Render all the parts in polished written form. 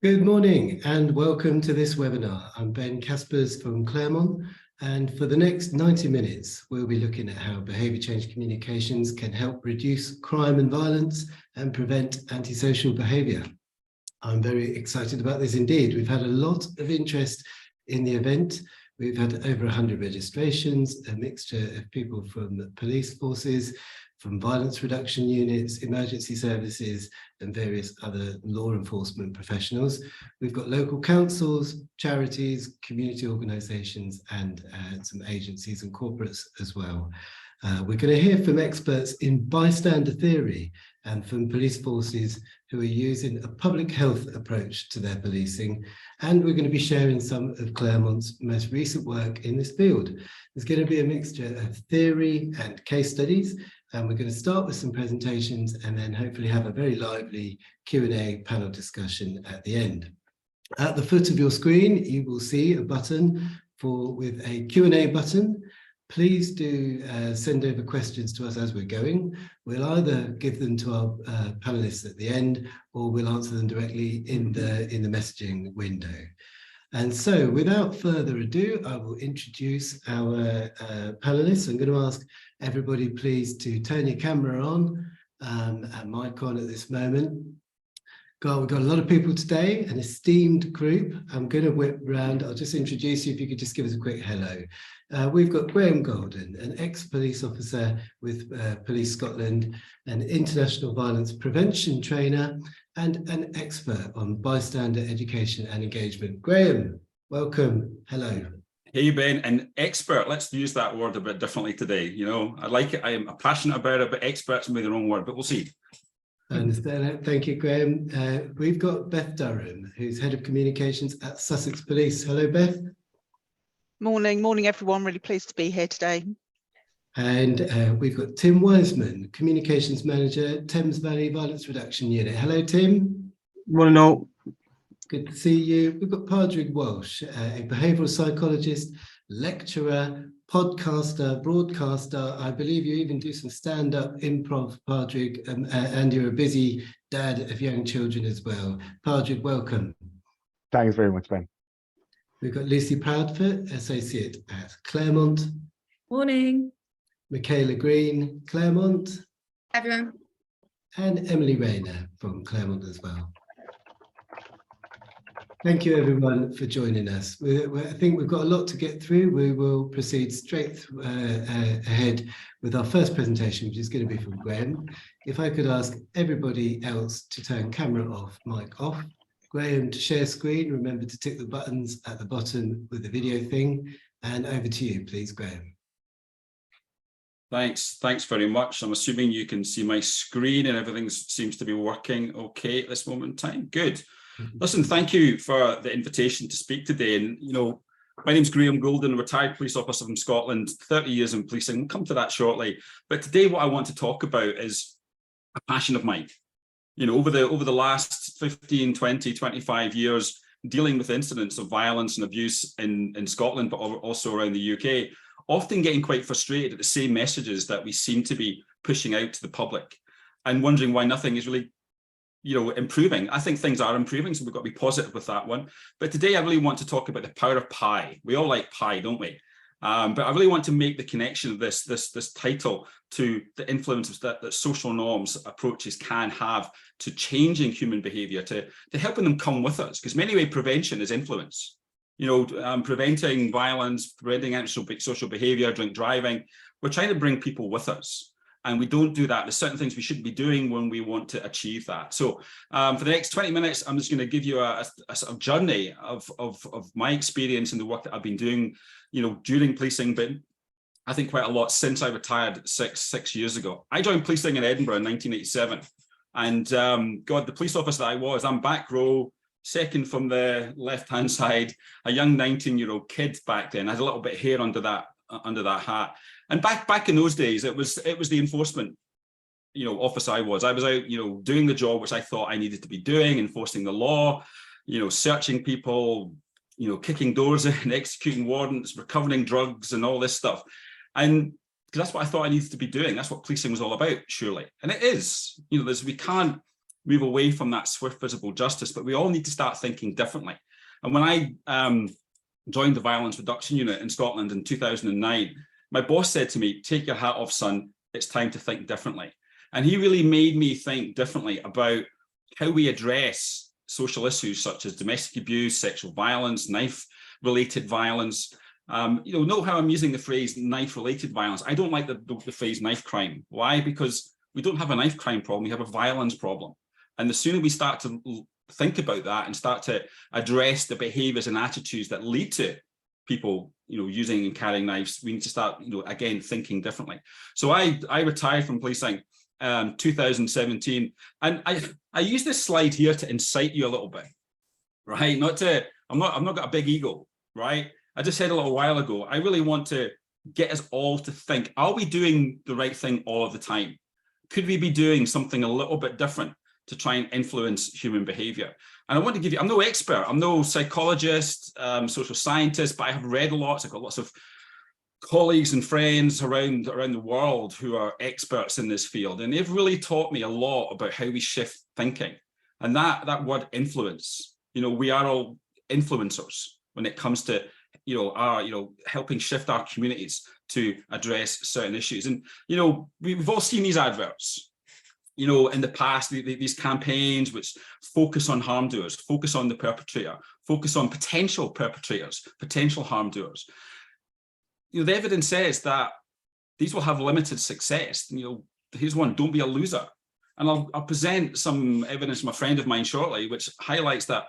Good morning and welcome to this webinar. I'm Ben Caspers from Claremont, and for the next 90 minutes we'll be looking at how behaviour change communications can help reduce crime and violence and prevent antisocial behaviour. I'm very excited about this indeed. We've had a lot of interest in the event. We've had over 100 registrations, a mixture of people from the police forces, from violence reduction units, emergency services, and various other law enforcement professionals. We've got local councils, charities, community organisations, and some agencies and corporates as well. We're going to hear from experts in bystander theory and from police forces who are using a public health approach to their policing. And we're going to be sharing some of Claremont's most recent work in this field. There's going to be a mixture of theory and case studies. And we're going to start with some presentations and then hopefully have a very lively Q&A panel discussion at the end. At the foot of your screen, you will see a button with a Q&A button. Please do send over questions to us as we're going. We'll either give them to our panelists at the end, or we'll answer them directly in the messaging window. And so without further ado, I will introduce our panelists. I'm going to ask everybody please to turn your camera on and mic on at this moment. We've got a lot of people today, an esteemed group. I'm going to whip round. I'll just introduce you if you could just give us a quick hello. We've got Graham Goulden, an ex-police officer with Police Scotland, an international violence prevention trainer, and an expert on bystander education and engagement. Graham, welcome. Hello. Hey Ben, an expert. Let's use that word a bit differently today. You know, I like it. I am passionate about it, but experts may be the wrong word, but we'll see. I understand that. Thank you, Graham. We've got Beth Durham, who's Head of Communications at Sussex Police. Hello, Beth. Morning, everyone. Really pleased to be here today. And we've got Tim Wiseman, Communications Manager, Thames Valley Violence Reduction Unit. Hello, Tim. Morning, all. Good to see you. We've got Padraig Walsh, a behavioural psychologist, lecturer, podcaster, broadcaster. I believe you even do some stand-up improv, Padraig, and you're a busy dad of young children as well. Padraig, welcome. Thanks very much, Ben. We've got Lucy Proudfoot, Associate at Claremont. Morning. Michaela Green, Claremont. Everyone. And Emily Rayner from Claremont as well. Thank you, everyone, for joining us. I think we've got a lot to get through. We will proceed straight ahead with our first presentation, which is going to be from Graham. If I could ask everybody else to turn camera off, mic off. Graham, to share screen, remember to tick the buttons at the bottom with the video thing. And over to you, please, Graham. Thanks very much. I'm assuming you can see my screen and everything seems to be working okay at this moment in time. Good. Listen, thank you for the invitation to speak today. And, you know, my name's Graham Goulden, retired police officer from Scotland, 30 years in policing. We'll come to that shortly. But today what I want to talk about is a passion of mine. You know, over the last 15, 20, 25 years, dealing with incidents of violence and abuse in Scotland, but also around the UK, often getting quite frustrated at the same messages that we seem to be pushing out to the public and wondering why nothing is really, you know, improving. I think things are improving, so we've got to be positive with that one. But today I really want to talk about the power of pie. We all like pie, don't we? But I really want to make the connection of this title to the influences that social norms approaches can have to changing human behaviour, to helping them come with us. Because many ways prevention is influence. You know, preventing violence, preventing antisocial behaviour, drink driving. We're trying to bring people with us. And we don't do that. There's certain things we should be doing when we want to achieve that. So for the next 20 minutes, I'm just going to give you a sort of journey of my experience and the work that I've been doing, you know, during policing, but I think quite a lot since I retired six years ago. I joined policing in Edinburgh in 1987. And God, the police officer that I was, I'm back row, second from the left-hand side, a young 19-year-old kid back then. I had a little bit of hair under that hat. And back in those days, it was the enforcement, you know, officer I was out, you know, doing the job which I thought I needed to be doing, enforcing the law, you know, searching people, you know, kicking doors in, executing warrants, recovering drugs, and all this stuff. And because that's what I thought I needed to be doing. That's what policing was all about, surely. And it is. You know, we can't move away from that swift visible justice, but we all need to start thinking differently. And when I joined the Violence Reduction Unit in Scotland in 2009, my boss said to me, "Take your hat off, son, it's time to think differently." And he really made me think differently about how we address social issues such as domestic abuse, sexual violence, knife-related violence. Note how I'm using the phrase knife-related violence. I don't like the phrase knife crime. Why? Because we don't have a knife crime problem, we have a violence problem. And the sooner we start to think about that and start to address the behaviours and attitudes that lead to people, using and carrying knives, we need to start, again, thinking differently. So I retired from policing 2017, and I use this slide here to incite you a little bit, right? I'm not got a big ego, right? I just said a little while ago, I really want to get us all to think, are we doing the right thing all of the time? Could we be doing something a little bit different to try and influence human behavior? And I want to give you, I'm no expert, I'm no psychologist, social scientist, but I have read lots. I've got lots of colleagues and friends around the world who are experts in this field, and they've really taught me a lot about how we shift thinking. And that word influence, we are all influencers when it comes to helping shift our communities to address certain issues. And we've all seen these adverts, in the past, these campaigns which focus on harm doers, focus on the perpetrator, focus on potential perpetrators, potential harm doers. The evidence says that these will have limited success. Here's one: don't be a loser. And I'll present some evidence from a friend of mine shortly, which highlights that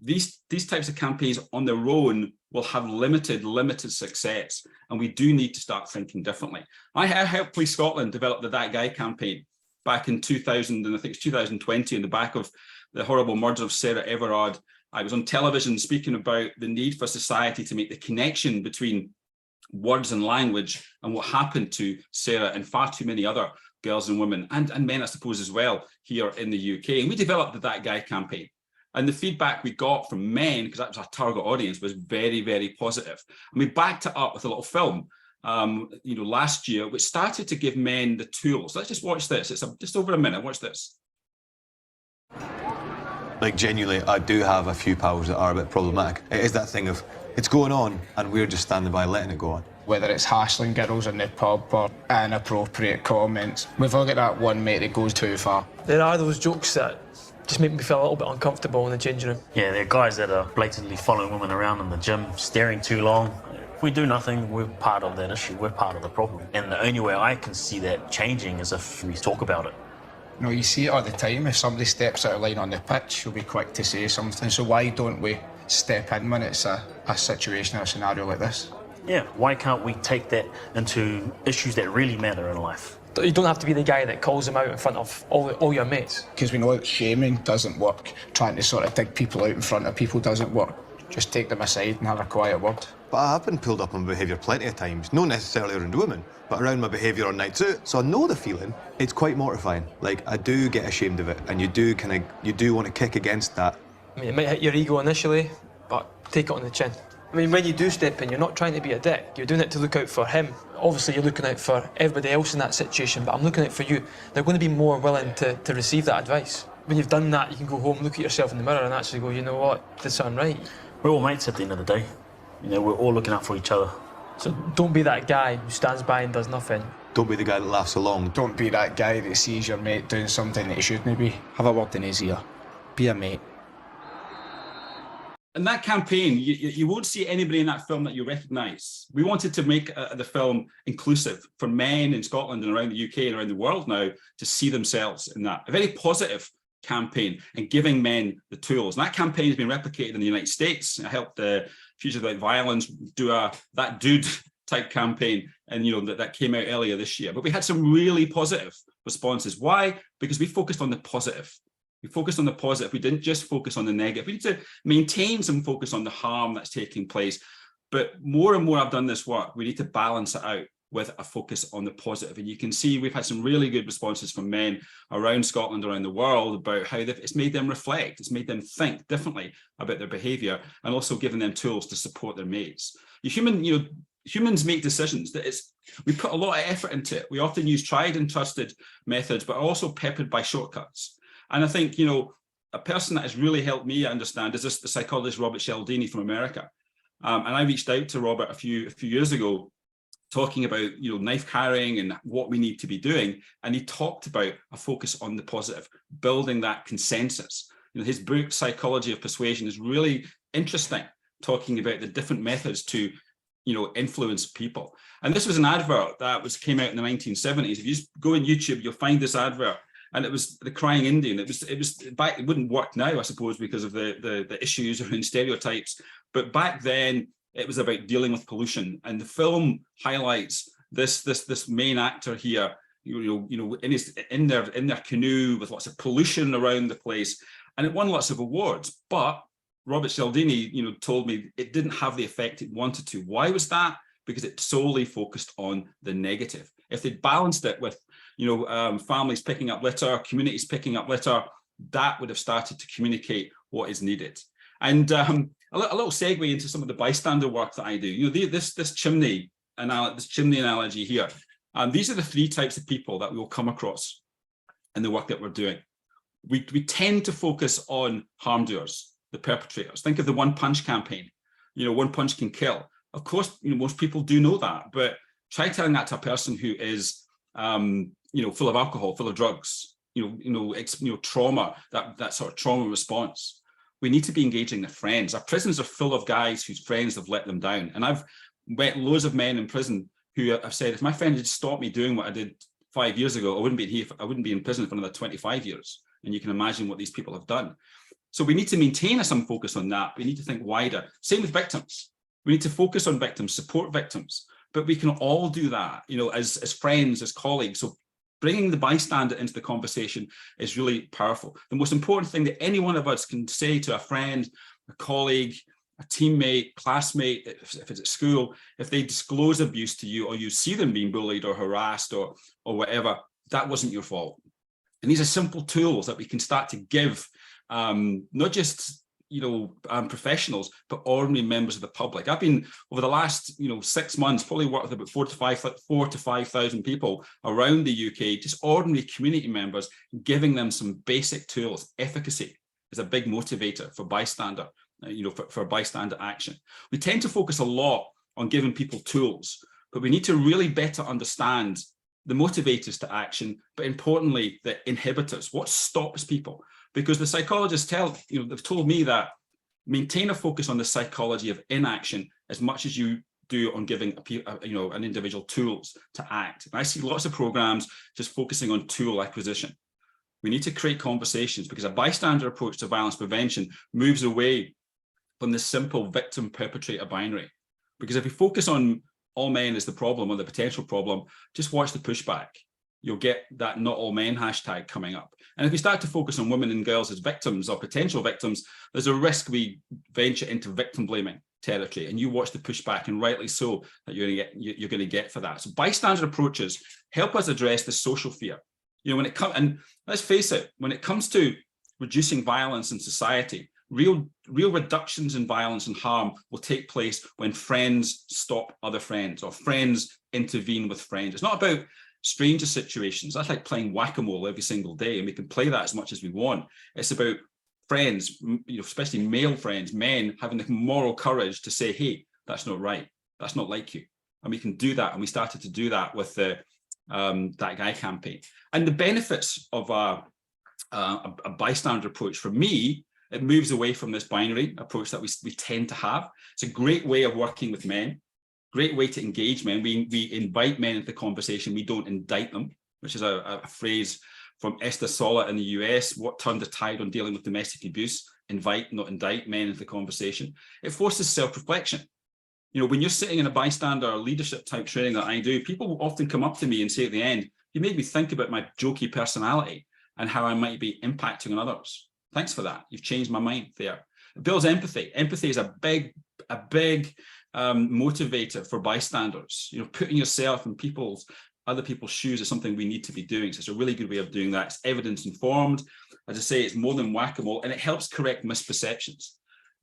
these types of campaigns on their own will have limited success, and we do need to start thinking differently. I helped Police Scotland develop the That Guy campaign back in 2000, and I think it's 2020, in the back of the horrible murder of Sarah Everard. I was on television speaking about the need for society to make the connection between words and language and what happened to Sarah and far too many other girls and women, and men, I suppose, as well, here in the UK. And we developed the That Guy campaign. And the feedback we got from men, because that was our target audience, was very, very positive. And we backed it up with a little film, last year, which started to give men the tools. Let's just watch this. It's just over a minute. Watch this. Like, genuinely, I do have a few pals that are a bit problematic. It is that thing of, it's going on, and we're just standing by letting it go on. Whether it's hassling girls in the pub or inappropriate comments, we've all got that one mate that goes too far. There are those jokes that just make me feel a little bit uncomfortable in the changing room. Yeah, there are guys that are blatantly following women around in the gym, staring too long. If we do nothing, we're part of that issue, we're part of the problem. And the only way I can see that changing is if we talk about it. You see it all the time. If somebody steps out of line on the pitch, you'll be quick to say something. So why don't we step in when it's a situation or a scenario like this? Yeah, why can't we take that into issues that really matter in life? You don't have to be the guy that calls them out in front of all your mates. Because we know that shaming doesn't work. Trying to sort of dig people out in front of people doesn't work. Just take them aside and have a quiet word. But I have been pulled up on behaviour plenty of times, not necessarily around women, but around my behaviour on nights out. So I know the feeling. It's quite mortifying. Like, I do get ashamed of it, and you do want to kick against that. I mean, it might hit your ego initially, but take it on the chin. I mean, when you do step in, you're not trying to be a dick. You're doing it to look out for him. Obviously, you're looking out for everybody else in that situation, but I'm looking out for you. They're going to be more willing to receive that advice. When you've done that, you can go home, look at yourself in the mirror and actually go, you know what, did something right. We're all mates at the end of the day. We're all looking out for each other. So don't be that guy who stands by and does nothing. Don't be the guy that laughs along. Don't be that guy that sees your mate doing something that he shouldn't be. Have a word in his ear. Be a mate. In that campaign, you won't see anybody in that film that you recognise. We wanted to make the film inclusive for men in Scotland and around the UK and around the world now to see themselves in that. A very positive campaign and giving men the tools. And that campaign has been replicated in the United States. I helped the Futures Without Violence do that dude type campaign, and that came out earlier this year. But we had some really positive responses. Why? Because we focused on the positive. We focused on the positive. We didn't just focus on the negative. We need to maintain some focus on the harm that's taking place. But more and more I've done this work, we need to balance it out with a focus on the positive. And you can see we've had some really good responses from men around Scotland, around the world, about how it's made them reflect. It's made them think differently about their behaviour, and also given them tools to support their mates. Humans make decisions. We put a lot of effort into it. We often use tried and trusted methods, but are also peppered by shortcuts. And I think, a person that has really helped me understand is the psychologist Robert Cialdini from America. And I reached out to Robert a few years ago, talking about, knife carrying and what we need to be doing. And he talked about a focus on the positive, building that consensus. His book, Psychology of Persuasion, is really interesting, talking about the different methods to, influence people. And this was an advert that came out in the 1970s. If you just go on YouTube, you'll find this advert. And it was the crying Indian. It was back, it wouldn't work now, I suppose, because of the issues around stereotypes. But back then, it was about dealing with pollution. And the film highlights this main actor here, in their canoe with lots of pollution around the place. And it won lots of awards. But Robert Cialdini, told me it didn't have the effect it wanted to. Why was that? Because it solely focused on the negative. If they'd balanced it with, families picking up litter, communities picking up litter, that would have started to communicate what is needed. And a little segue into some of the bystander work that I do. This chimney analogy here. These are the three types of people that we will come across in the work that we're doing. We tend to focus on harm doers, the perpetrators. Think of the one punch campaign. One punch can kill. Of course, most people do know that, but try telling that to a person who is, full of alcohol, full of drugs, trauma, that sort of trauma response. We need to be engaging their friends. Our prisons are full of guys whose friends have let them down. And I've met loads of men in prison who have said, if my friend had stopped me doing what I did 5 years ago, I wouldn't be here. I wouldn't be in prison for another 25 years. And you can imagine what these people have done. So we need to maintain some focus on that. We need to think wider. Same with victims. We need to focus on victims, support victims, but we can all do that, as friends, as colleagues. So bringing the bystander into the conversation is really powerful. The most important thing that any one of us can say to a friend, a colleague, a teammate, classmate, if it's at school, if they disclose abuse to you or you see them being bullied or harassed or whatever, that wasn't your fault. And these are simple tools that we can start to give, not just professionals, but ordinary members of the public. I've been, over the last 6 months, probably worked with about 4,000 to 5,000 people around the UK, just ordinary community members, giving them some basic tools. Efficacy is a big motivator for bystander, for bystander action. We tend to focus a lot on giving people tools, but we need to really better understand the motivators to action, but importantly, the inhibitors, what stops people. Because the psychologists they've told me that maintain a focus on the psychology of inaction as much as you do on giving an individual tools to act. And I see lots of programs just focusing on tool acquisition. We need to create conversations, because a bystander approach to violence prevention moves away from the simple victim-perpetrator binary. Because if we focus on all men as the problem or the potential problem, just watch the pushback. You'll get that not all men hashtag coming up. And if we start to focus on women and girls as victims or potential victims, there's a risk we venture into victim blaming territory, and you watch the pushback, and rightly so, that you're going to get for that. So bystander approaches help us address the social fear. When it comes, and let's face it, when it comes to reducing violence in society, real reductions in violence and harm will take place when friends stop other friends, or friends intervene with friends. It's not about stranger situations. That's like playing whack-a-mole every single day, and we can play that as much as we want. It's about friends, especially male friends, men, having the moral courage to say, hey, that's not right. That's not like you. And we can do that. And we started to do that with the That Guy campaign. And the benefits of a bystander approach, for me, it moves away from this binary approach that we tend to have. It's a great way of working with men. Great way to engage men. We invite men into the conversation. We don't indict them, which is a phrase from Esther Sola in the US. What turned the tide on dealing with domestic abuse? Invite, not indict men into the conversation. It forces self-reflection. When you're sitting in a bystander or leadership type training that I do, people will often come up to me and say at the end, you made me think about my jokey personality and how I might be impacting on others. Thanks for that. You've changed my mind there. It builds empathy. Empathy is a big motivator for bystanders. Putting yourself in other people's shoes is something we need to be doing. So it's a really good way of doing that. It's evidence informed. As I say, it's more than whack-a-mole, and it helps correct misperceptions.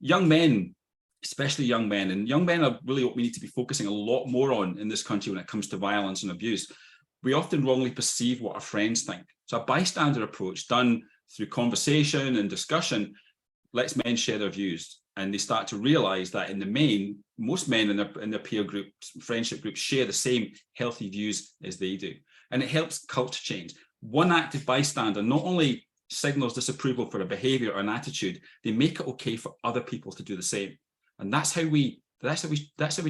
Young men, especially young men, and young men are really what we need to be focusing a lot more on in this country when it comes to violence and abuse. We often wrongly perceive what our friends think. So a bystander approach done through conversation and discussion, lets men share their views. And they start to realize that in the main, most men in their peer groups, friendship groups, share the same healthy views as they do. And it helps culture change. One active bystander not only signals disapproval for a behavior or an attitude, they make it okay for other people to do the same. And that's how we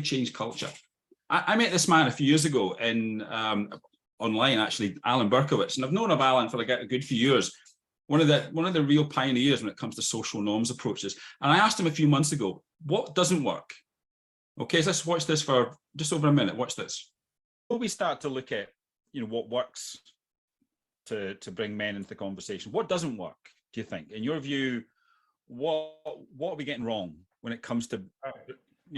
change culture. I met this man a few years ago in online, actually, Alan Berkowitz, and I've known of Alan for a good few years. One of the real pioneers when it comes to social norms approaches. And I asked him a few months ago, what doesn't work? Okay, so let's watch this for just over a minute. Watch this. Before we start to look at, what works to bring men into the conversation, what doesn't work, do you think? In your view, what are we getting wrong when it comes to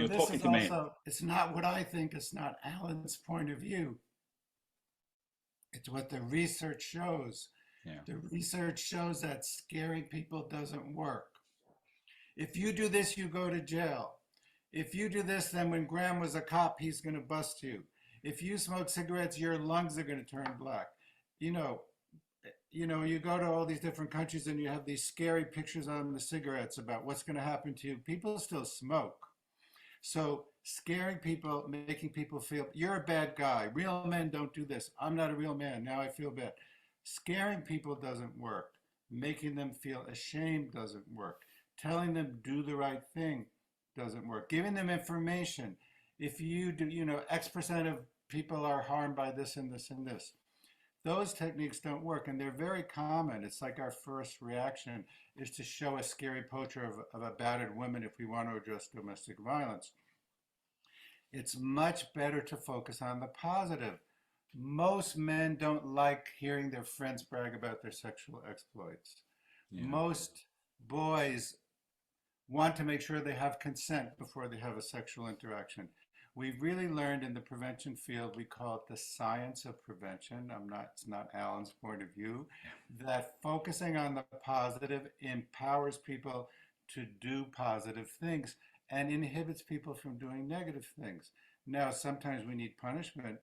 talking to men? It's not what I think, it's not Alan's point of view. It's what the research shows. Yeah. The research shows that scaring people doesn't work. If you do this, you go to jail. If you do this, then when Graham was a cop, he's going to bust you. If you smoke cigarettes, your lungs are going to turn black. You go to all these different countries and you have these scary pictures on the cigarettes about what's going to happen to you. People still smoke. So scaring people, making people feel you're a bad guy. Real men don't do this. I'm not a real man. Now I feel bad. Scaring people doesn't work. Making them feel ashamed doesn't work. Telling them do the right thing doesn't work. Giving them information. If you do, X% of people are harmed by this and this and this. Those techniques don't work, and they're very common. It's like our first reaction is to show a scary picture of a battered woman if we want to address domestic violence. It's much better to focus on the positive. Most men don't like hearing their friends brag about their sexual exploits. Yeah. Most boys want to make sure they have consent before they have a sexual interaction. We've really learned in the prevention field, we call it the science of prevention. It's not Alan's point of view, that focusing on the positive empowers people to do positive things and inhibits people from doing negative things. Now, sometimes we need punishment.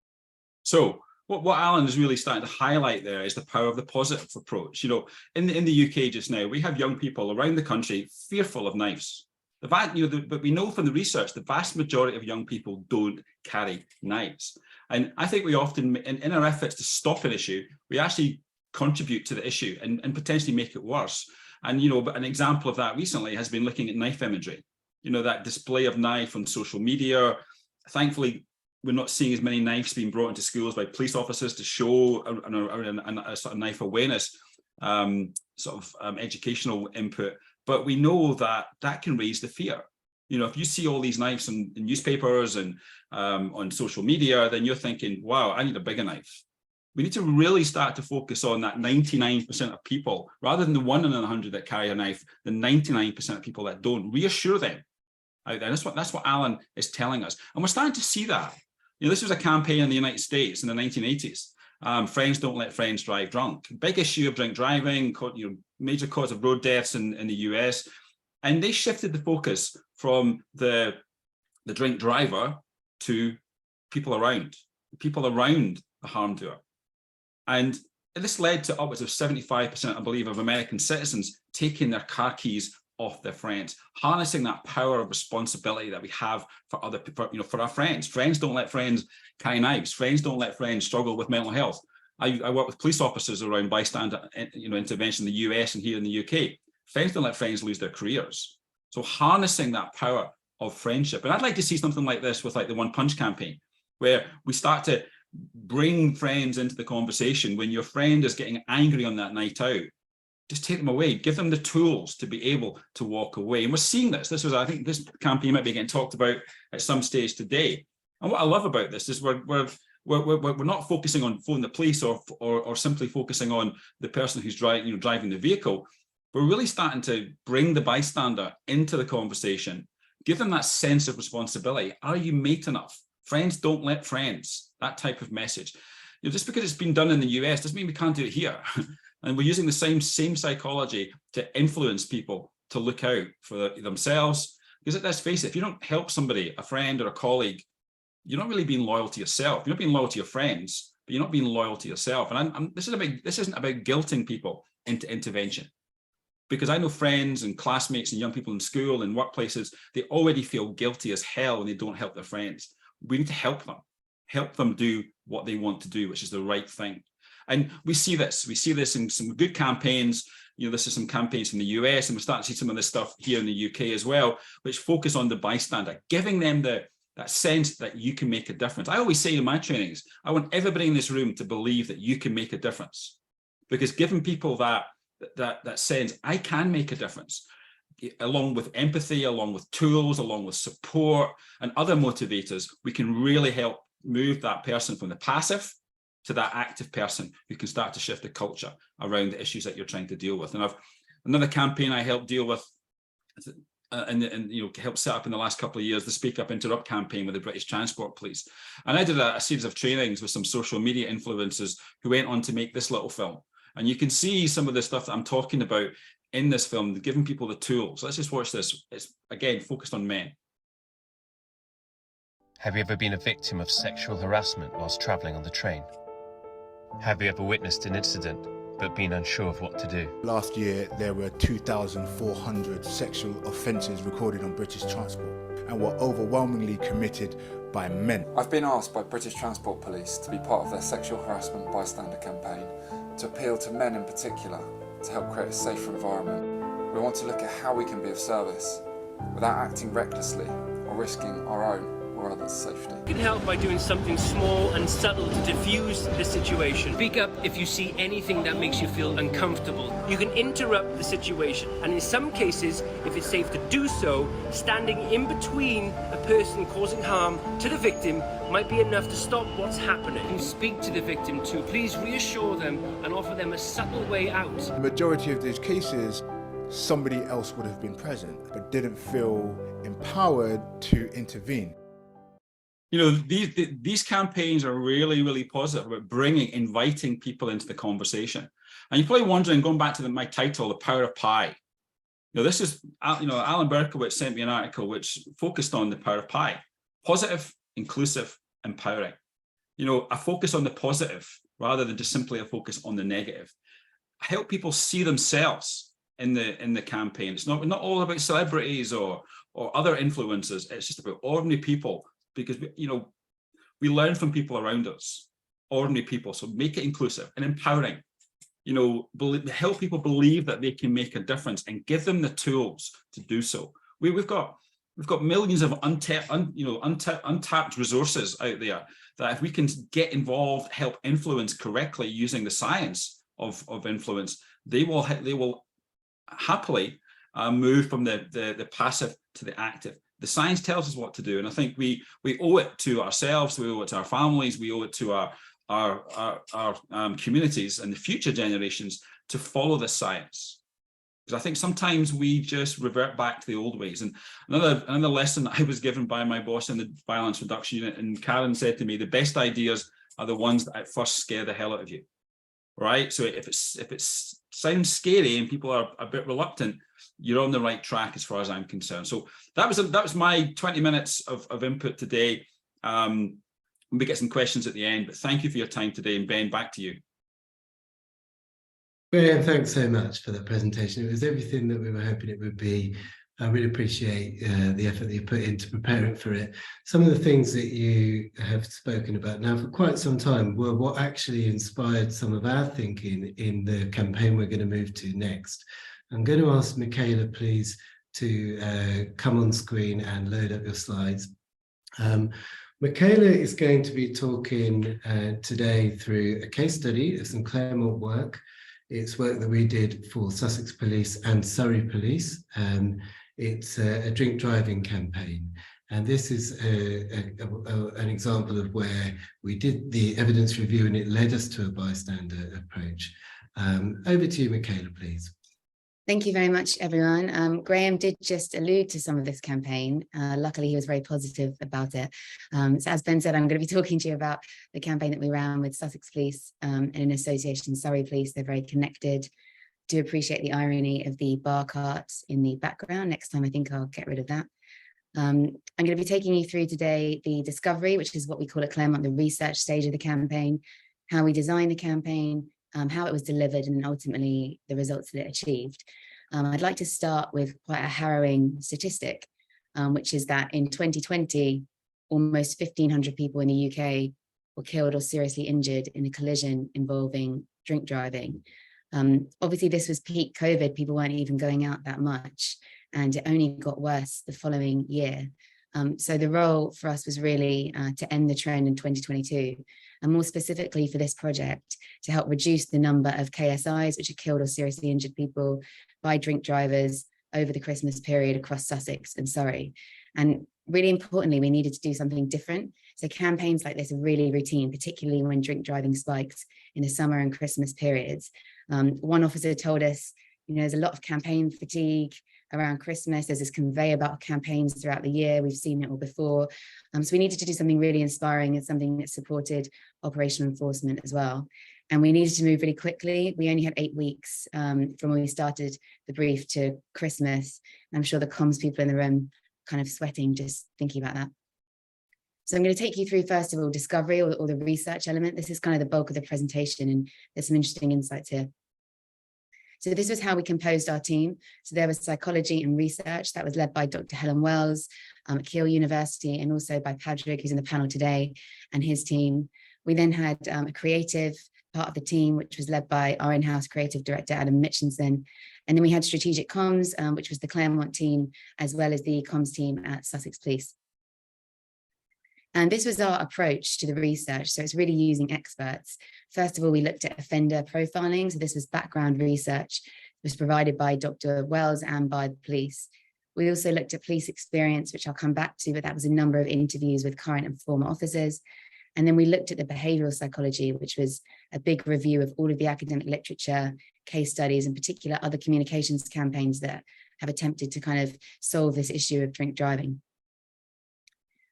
So what Alan is really starting to highlight there is the power of the positive approach. In the UK just now, we have young people around the country fearful of knives. But we know from the research, the vast majority of young people don't carry knives. And I think we often, in our efforts to stop an issue, we actually contribute to the issue and potentially make it worse. And, but an example of that recently has been looking at knife imagery. That display of knife on social media. Thankfully, we're not seeing as many knives being brought into schools by police officers to show a sort of knife awareness, educational input. But we know that can raise the fear. If you see all these knives in newspapers and on social media, then you're thinking, wow, I need a bigger knife. We need to really start to focus on that 99% of people, rather than the 1 in 100 that carry a knife, the 99% of people that don't. Reassure them out there. That's what Alan is telling us. And we're starting to see that. This was a campaign in the United States in the 1980s. Friends don't let friends drive drunk. Big issue of drink driving, major cause of road deaths in the US. And they shifted the focus from the drink driver to people around the harm doer. And this led to upwards of 75%, I believe, of American citizens taking their car keys off their friends, harnessing that power of responsibility that we have for other people, for our friends. Friends don't let friends carry knives. Friends don't let friends struggle with mental health. I work with police officers around bystander, intervention in the US and here in the UK. Friends don't let friends lose their careers. So harnessing that power of friendship. And I'd like to see something like this with the One Punch campaign, where we start to bring friends into the conversation. When your friend is getting angry on that night out, just take them away, give them the tools to be able to walk away. And we're seeing this. I think this campaign might be getting talked about at some stage today. And what I love about this is we're not focusing on phoning the police or simply focusing on the person who's driving the vehicle. We're really starting to bring the bystander into the conversation, give them that sense of responsibility. Are you mate enough? Friends don't let friends, that type of message. Just because it's been done in the US doesn't mean we can't do it here. And we're using the same psychology to influence people to look out for themselves. Because let's face it, if you don't help somebody, a friend or a colleague, you're not really being loyal to yourself. You're not being loyal to your friends, but you're not being loyal to yourself. And this isn't about guilting people into intervention. Because I know friends and classmates and young people in school and workplaces, they already feel guilty as hell when they don't help their friends. We need to help them do what they want to do, which is the right thing. And we see this in some good campaigns. You know, this is some campaigns from the US, and we're starting to see some of this stuff here in the UK as well, which focus on the bystander, giving them that sense that you can make a difference. I always say in my trainings, I want everybody in this room to believe that you can make a difference, because giving people that sense, I can make a difference, along with empathy, along with tools, along with support and other motivators, we can really help move that person from the passive to that active person who can start to shift the culture around the issues that you're trying to deal with. And I've another campaign I helped deal with and you know, helped set up in the last couple of years, the Speak Up Interrupt campaign with the British Transport Police. And I did a series of trainings with some social media influencers who went on to make this little film. And you can see some of the stuff that I'm talking about in this film, giving people the tools. Let's just watch this. It's, again, focused on men. Have you ever been a victim of sexual harassment whilst travelling on the train? Have you ever witnessed an incident but been unsure of what to do? Last year, there were 2,400 sexual offences recorded on British Transport and were overwhelmingly committed by men. I've been asked by British Transport Police to be part of their sexual harassment bystander campaign to appeal to men in particular to help create a safer environment. We want to look at how we can be of service without acting recklessly or risking our own or others' safety. You can help by doing something small and subtle to diffuse the situation. Speak up if you see anything that makes you feel uncomfortable. You can interrupt the situation, and in some cases, if it's safe to do so, standing in between a person causing harm to the victim might be enough to stop what's happening. You speak to the victim too. Please reassure them and offer them a subtle way out. The majority of these cases, somebody else would have been present but didn't feel empowered to intervene. You know, these campaigns are really, really positive about inviting people into the conversation. And you're probably wondering, going back to my title, The Power of Pie. You know, this is, you know, Alan Berkowitz sent me an article which focused on the power of pie. Positive, inclusive, empowering. You know, a focus on the positive rather than just simply a focus on the negative. Help people see themselves in the campaign. It's not all about celebrities or other influencers. It's just about ordinary people. Because, you know, we learn from people around us, ordinary people. So make it inclusive and empowering. You know, help people believe that they can make a difference and give them the tools to do so. We've got millions of untapped resources out there that if we can get involved, help influence correctly using the science of influence, they will happily move from the passive to the active. The science tells us what to do, and I think we owe it to ourselves, we owe it to our families, we owe it to our communities and the future generations to follow the science. Because I think sometimes we just revert back to the old ways. And another lesson that I was given by my boss in the violence reduction unit, and Karen said to me, the best ideas are the ones that at first scare the hell out of you, right? So if it sounds scary and people are a bit reluctant, you're on the right track as far as I'm concerned. So that was my 20 minutes of input today. We get some questions at the end, but thank you for your time today. And Ben, back to you. Graham, thanks so much for that presentation. It was everything that we were hoping it would be. I really appreciate the effort that you put into preparing for it. Some of the things that you have spoken about now for quite some time were what actually inspired some of our thinking in the campaign we're going to move to next. I'm going to ask Michaela, please, to come on screen and load up your slides. Michaela is going to be talking today through a case study of some Claremont work. It's work that we did for Sussex Police and Surrey Police. It's a drink driving campaign. And this is an example of where we did the evidence review and it led us to a bystander approach. Over to you, Michaela, please. Thank you very much, everyone. Graham did just allude to some of this campaign. Luckily, he was very positive about it. So as Ben said, I'm going to be talking to you about the campaign that we ran with Sussex Police and in association Surrey Police. They're very connected. Do appreciate the irony of the bar carts in the background. Next time, I think I'll get rid of that. I'm going to be taking you through today the discovery, which is what we call at Claremont, the research stage of the campaign, how we designed the campaign, how it was delivered, and ultimately the results that it achieved. I'd like to start with quite a harrowing statistic, which is that in 2020, almost 1,500 people in the UK were killed or seriously injured in a collision involving drink driving. Obviously, this was peak COVID. People weren't even going out that much, and it only got worse the following year. So the role for us was really to end the trend in 2022, and more specifically for this project, to help reduce the number of KSIs, which are killed or seriously injured people by drink drivers over the Christmas period across Sussex and Surrey. And really importantly, we needed to do something different. So campaigns like this are really routine, particularly when drink driving spikes in the summer and Christmas periods. One officer told us, there's a lot of campaign fatigue around Christmas. There's this conveyor belt of campaigns throughout the year. We've seen it all before. So we needed to do something really inspiring and something that supported operational enforcement as well. And we needed to move really quickly. We only had 8 weeks from when we started the brief to Christmas. I'm sure the comms people in the room kind of sweating just thinking about that. So I'm going to take you through, first of all, discovery or the research element. This is kind of the bulk of the presentation, and there's some interesting insights here. So this was how we composed our team. So there was psychology and research that was led by Dr. Helen Wells at Keele University, and also by Patrick, who's in the panel today, and his team. We then had a creative part of the team, which was led by our in-house creative director, Adam Mitchinson. And then we had strategic comms, which was the Claremont team, as well as the comms team at Sussex Police. And this was our approach to the research. So it's really using experts. First of all, we looked at offender profiling. So this was background research. It was provided by Dr. Wells and by the police. We also looked at police experience, which I'll come back to, but that was a number of interviews with current and former officers. And then we looked at the behavioral psychology, which was a big review of all of the academic literature, case studies, in particular other communications campaigns that have attempted to kind of solve this issue of drink driving.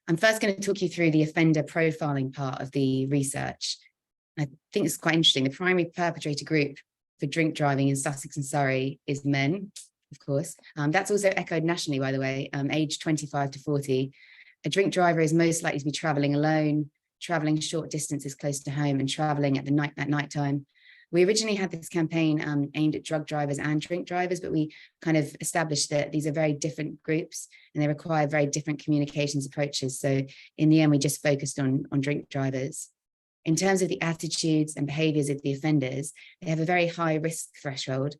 I'm first going to talk you through the offender profiling part of the research. I think it's quite interesting. The primary perpetrator group for drink driving in Sussex and Surrey is men, of course. That's also echoed nationally, by the way, aged 25 to 40. A drink driver is most likely to be traveling alone, traveling short distances close to home, and traveling at night time. We originally had this campaign aimed at drug drivers and drink drivers, but we kind of established that these are very different groups and they require very different communications approaches. So in the end, we just focused on drink drivers. In terms of the attitudes and behaviours of the offenders, they have a very high risk threshold.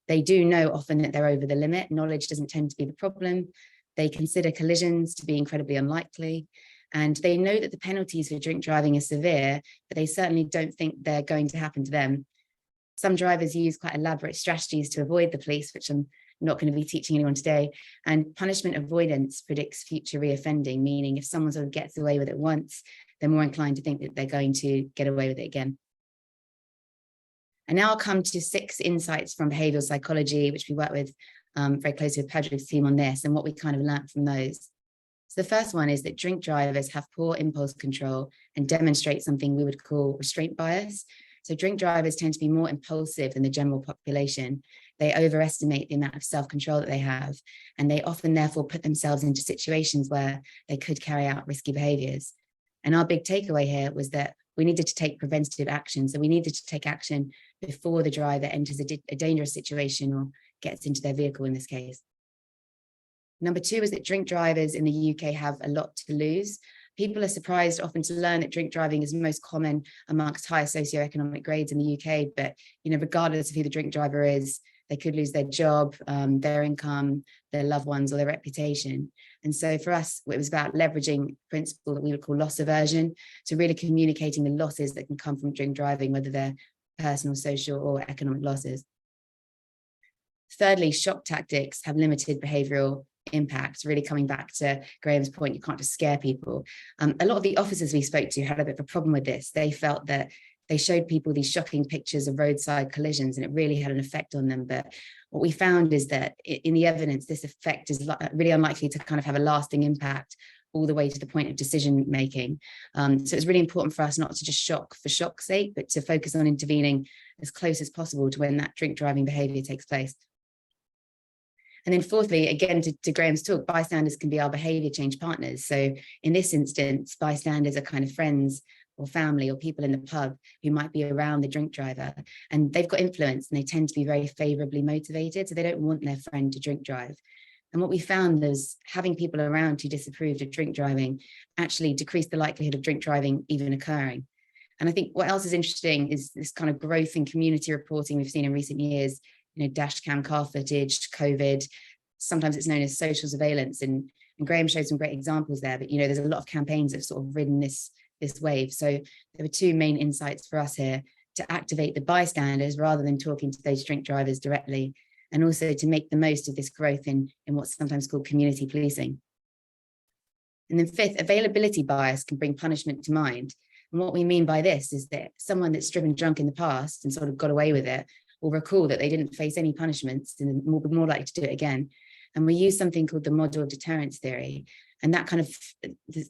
They do know often that they're over the limit. Knowledge doesn't tend to be the problem. They consider collisions to be incredibly unlikely. And they know that the penalties for drink driving are severe, but they certainly don't think they're going to happen to them. Some drivers use quite elaborate strategies to avoid the police, which I'm not going to be teaching anyone today. And punishment avoidance predicts future reoffending, meaning if someone sort of gets away with it once, they're more inclined to think that they're going to get away with it again. And now I'll come to 6 insights from behavioural psychology, which we work with very closely with Patrick's team on this, and what we kind of learned from those. So the first one is that drink drivers have poor impulse control and demonstrate something we would call restraint bias. So drink drivers tend to be more impulsive than the general population. They overestimate the amount of self-control that they have, and they often therefore put themselves into situations where they could carry out risky behaviours. And our big takeaway here was that we needed to take preventative action. So we needed to take action before the driver enters a dangerous situation or gets into their vehicle in this case. Number 2 is that drink drivers in the UK have a lot to lose. People are surprised often to learn that drink driving is most common amongst higher socioeconomic grades in the UK, but regardless of who the drink driver is, they could lose their job, their income, their loved ones, or their reputation. And so for us, it was about leveraging a principle that we would call loss aversion, so really communicating the losses that can come from drink driving, whether they're personal, social, or economic losses. Thirdly, shock tactics have limited behavioural impact, really coming back to Graham's point, you can't just scare people. A lot of the officers we spoke to had a bit of a problem with this. They felt that they showed people these shocking pictures of roadside collisions and it really had an effect on them. But what we found is that in the evidence, this effect is really unlikely to kind of have a lasting impact all the way to the point of decision making. So it's really important for us not to just shock for shock's sake, but to focus on intervening as close as possible to when that drink driving behaviour takes place. And then fourthly, again, to Graham's talk, bystanders can be our behaviour change partners. So in this instance, bystanders are kind of friends or family or people in the pub who might be around the drink driver, and they've got influence and they tend to be very favourably motivated, so they don't want their friend to drink drive. And what we found was having people around who disapproved of drink driving actually decreased the likelihood of drink driving even occurring. And I think what else is interesting is this kind of growth in community reporting we've seen in recent years, you know, dash cam car footage, COVID, sometimes it's known as social surveillance. And Graham showed some great examples there, but, you know, there's a lot of campaigns that have sort of ridden this wave. So there were two main insights for us here: to activate the bystanders rather than talking to those drink drivers directly, and also to make the most of this growth in what's sometimes called community policing. And then fifth, availability bias can bring punishment to mind. And what we mean by this is that someone that's driven drunk in the past and sort of got away with it will recall that they didn't face any punishments and will be more likely to do it again. And we use something called the model of deterrence theory. And that kind of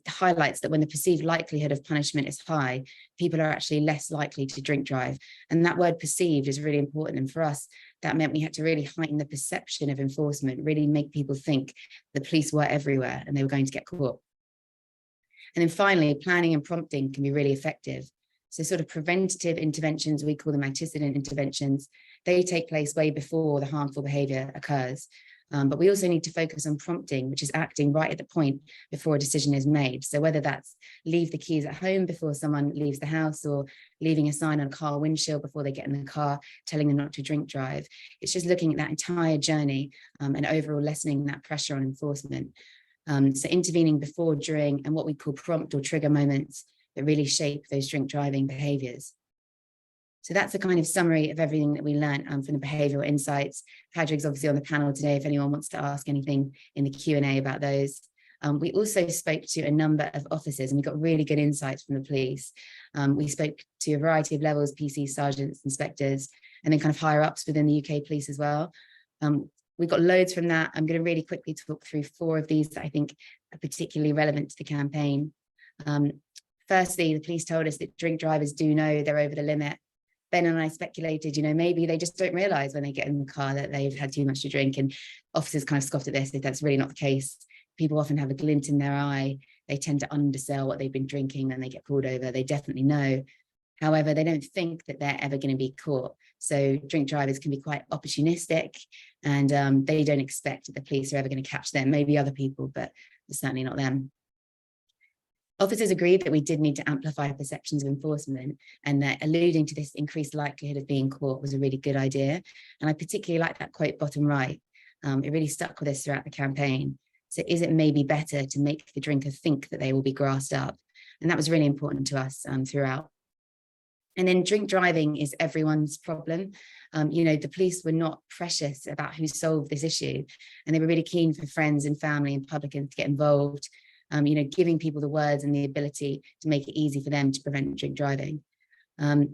highlights that when the perceived likelihood of punishment is high, people are actually less likely to drink drive. And that word perceived is really important. And for us, that meant we had to really heighten the perception of enforcement, really make people think the police were everywhere and they were going to get caught. And then finally, planning and prompting can be really effective. So sort of preventative interventions, we call them antecedent interventions, they take place way before the harmful behaviour occurs. But we also need to focus on prompting, which is acting right at the point before a decision is made. So whether that's leave the keys at home before someone leaves the house, or leaving a sign on a car windshield before they get in the car, telling them not to drink drive. It's just looking at that entire journey and overall lessening that pressure on enforcement. So intervening before, during, and what we call prompt or trigger moments that really shape those drink driving behaviours. So that's a kind of summary of everything that we learned from the behavioural insights. Padraig's obviously on the panel today if anyone wants to ask anything in the Q&A about those. We also spoke to a number of officers and we got really good insights from the police. We spoke to a variety of levels, PCs, sergeants, inspectors, and then kind of higher ups within the UK police as well. We got loads from that. I'm going to really quickly talk through 4 of these that I think are particularly relevant to the campaign. Firstly, the police told us that drink drivers do know they're over the limit. Ben and I speculated, you know, maybe they just don't realise when they get in the car that they've had too much to drink, and officers kind of scoffed at this. That's really not the case. People often have a glint in their eye. They tend to undersell what they've been drinking when they get pulled over. They definitely know. However, they don't think that they're ever going to be caught. So drink drivers can be quite opportunistic, and they don't expect that the police are ever going to catch them. Maybe other people, but certainly not them. Officers agreed that we did need to amplify perceptions of enforcement, and that alluding to this increased likelihood of being caught was a really good idea. And I particularly like that quote bottom right. It really stuck with us throughout the campaign. So is it maybe better to make the drinker think that they will be grassed up? And that was really important to us throughout. And then drink driving is everyone's problem. You know, the police were not precious about who solved this issue, and they were really keen for friends and family and publicans to get involved. You know, giving people the words and the ability to make it easy for them to prevent drink driving.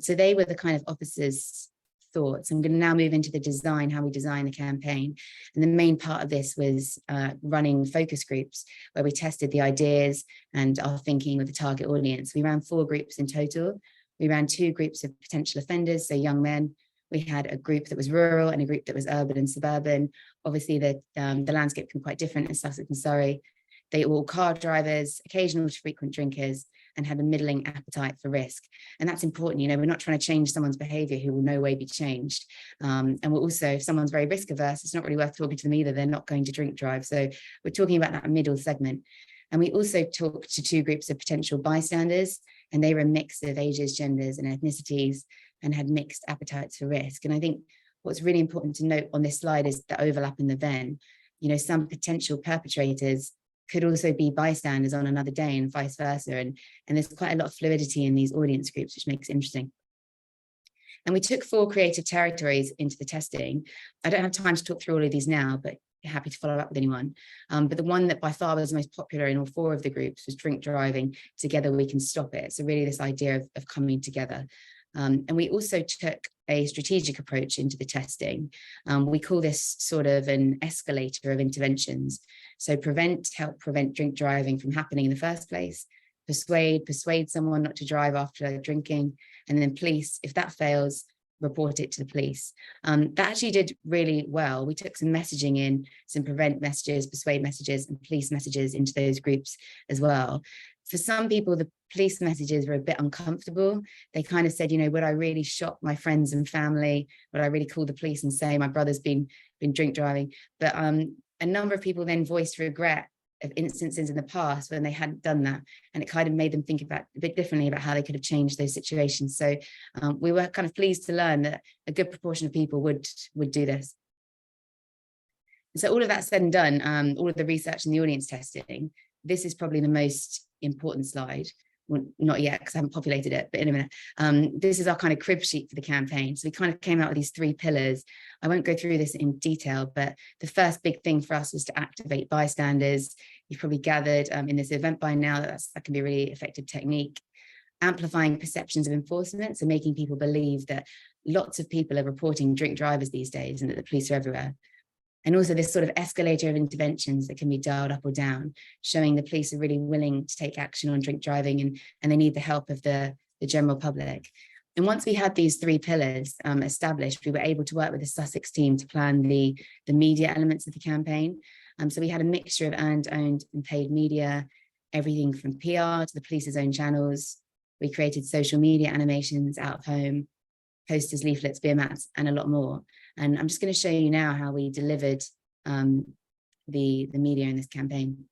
So they were the kind of officers' thoughts. I'm going to now move into the design, how we design the campaign. And the main part of this was running focus groups where we tested the ideas and our thinking with the target audience. We ran 4 groups in total. We ran 2 groups of potential offenders, so young men. We had a group that was rural and a group that was urban and suburban. Obviously, the landscape can be quite different in Sussex and Surrey. They were all car drivers, occasional to frequent drinkers, and had a middling appetite for risk. And that's important. You know, we're not trying to change someone's behaviour who will no way be changed. And we're also, if someone's very risk averse, it's not really worth talking to them either. They're not going to drink drive. So we're talking about that middle segment. And we also talked to 2 groups of potential bystanders, and they were a mix of ages, genders, and ethnicities, and had mixed appetites for risk. And I think what's really important to note on this slide is the overlap in the Venn. You know, some potential perpetrators could also be bystanders on another day and vice versa. And there's quite a lot of fluidity in these audience groups, which makes it interesting. And we took 4 creative territories into the testing. I don't have time to talk through all of these now, but happy to follow up with anyone. But the one that by far was most popular in all 4 of the groups was drink driving. Together we can stop it. So really this idea of coming together. And we also took a strategic approach into the testing. We call this sort of an escalator of interventions. So help prevent drink driving from happening in the first place. Persuade someone not to drive after drinking. And then police, if that fails, report it to the police. That actually did really well. We took some messaging in, some prevent messages, persuade messages, and police messages into those groups as well. For some people, the police messages were a bit uncomfortable. They kind of said, you know, would I really shock my friends and family? Would I really call the police and say my brother's been drink driving? But a number of people then voiced regret of instances in the past when they hadn't done that, and it kind of made them think about a bit differently about how they could have changed those situations. So we were kind of pleased to learn that a good proportion of people would do this. So all of that said and done, all of the research and the audience testing, this is probably the most important slide. Well, not yet, because I haven't populated it, but in a minute. This is our kind of crib sheet for the campaign. So we kind of came out with these 3 pillars. I won't go through this in detail, but the first big thing for us was to activate bystanders. You've probably gathered in this event by now that can be a really effective technique. Amplifying perceptions of enforcement, so making people believe that lots of people are reporting drink drivers these days and that the police are everywhere. And also this sort of escalator of interventions that can be dialed up or down, showing the police are really willing to take action on drink driving and they need the help of the general public. And once we had these 3 pillars established, we were able to work with the Sussex team to plan the media elements of the campaign. So we had a mixture of earned, owned and paid media, everything from PR to the police's own channels. We created social media animations, out of home, posters, leaflets, beer mats, and a lot more. And I'm just going to show you now how we delivered the media in this campaign.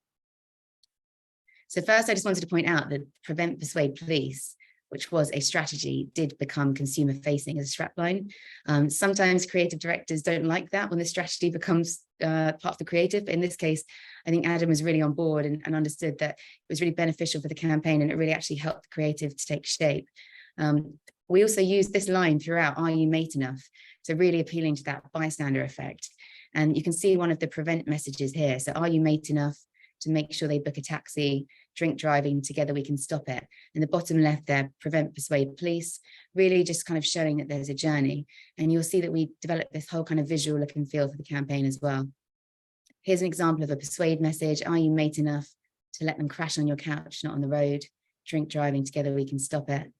So first, I just wanted to point out that Prevent, Persuade, Police, which was a strategy, did become consumer facing as a strapline. Sometimes creative directors don't like that when the strategy becomes part of the creative. But in this case, I think Adam was really on board and understood that it was really beneficial for the campaign, and it really actually helped the creative to take shape. We also used this line throughout, are you mate enough? So really appealing to that bystander effect. And you can see one of the prevent messages here. So are you mate enough to make sure they book a taxi, drink driving, together we can stop it. And the bottom left there, Prevent, Persuade, Police, really just kind of showing that there's a journey. And you'll see that we developed this whole kind of visual look and feel for the campaign as well. Here's an example of a persuade message. Are you mate enough to let them crash on your couch, not on the road? Drink driving, together we can stop it.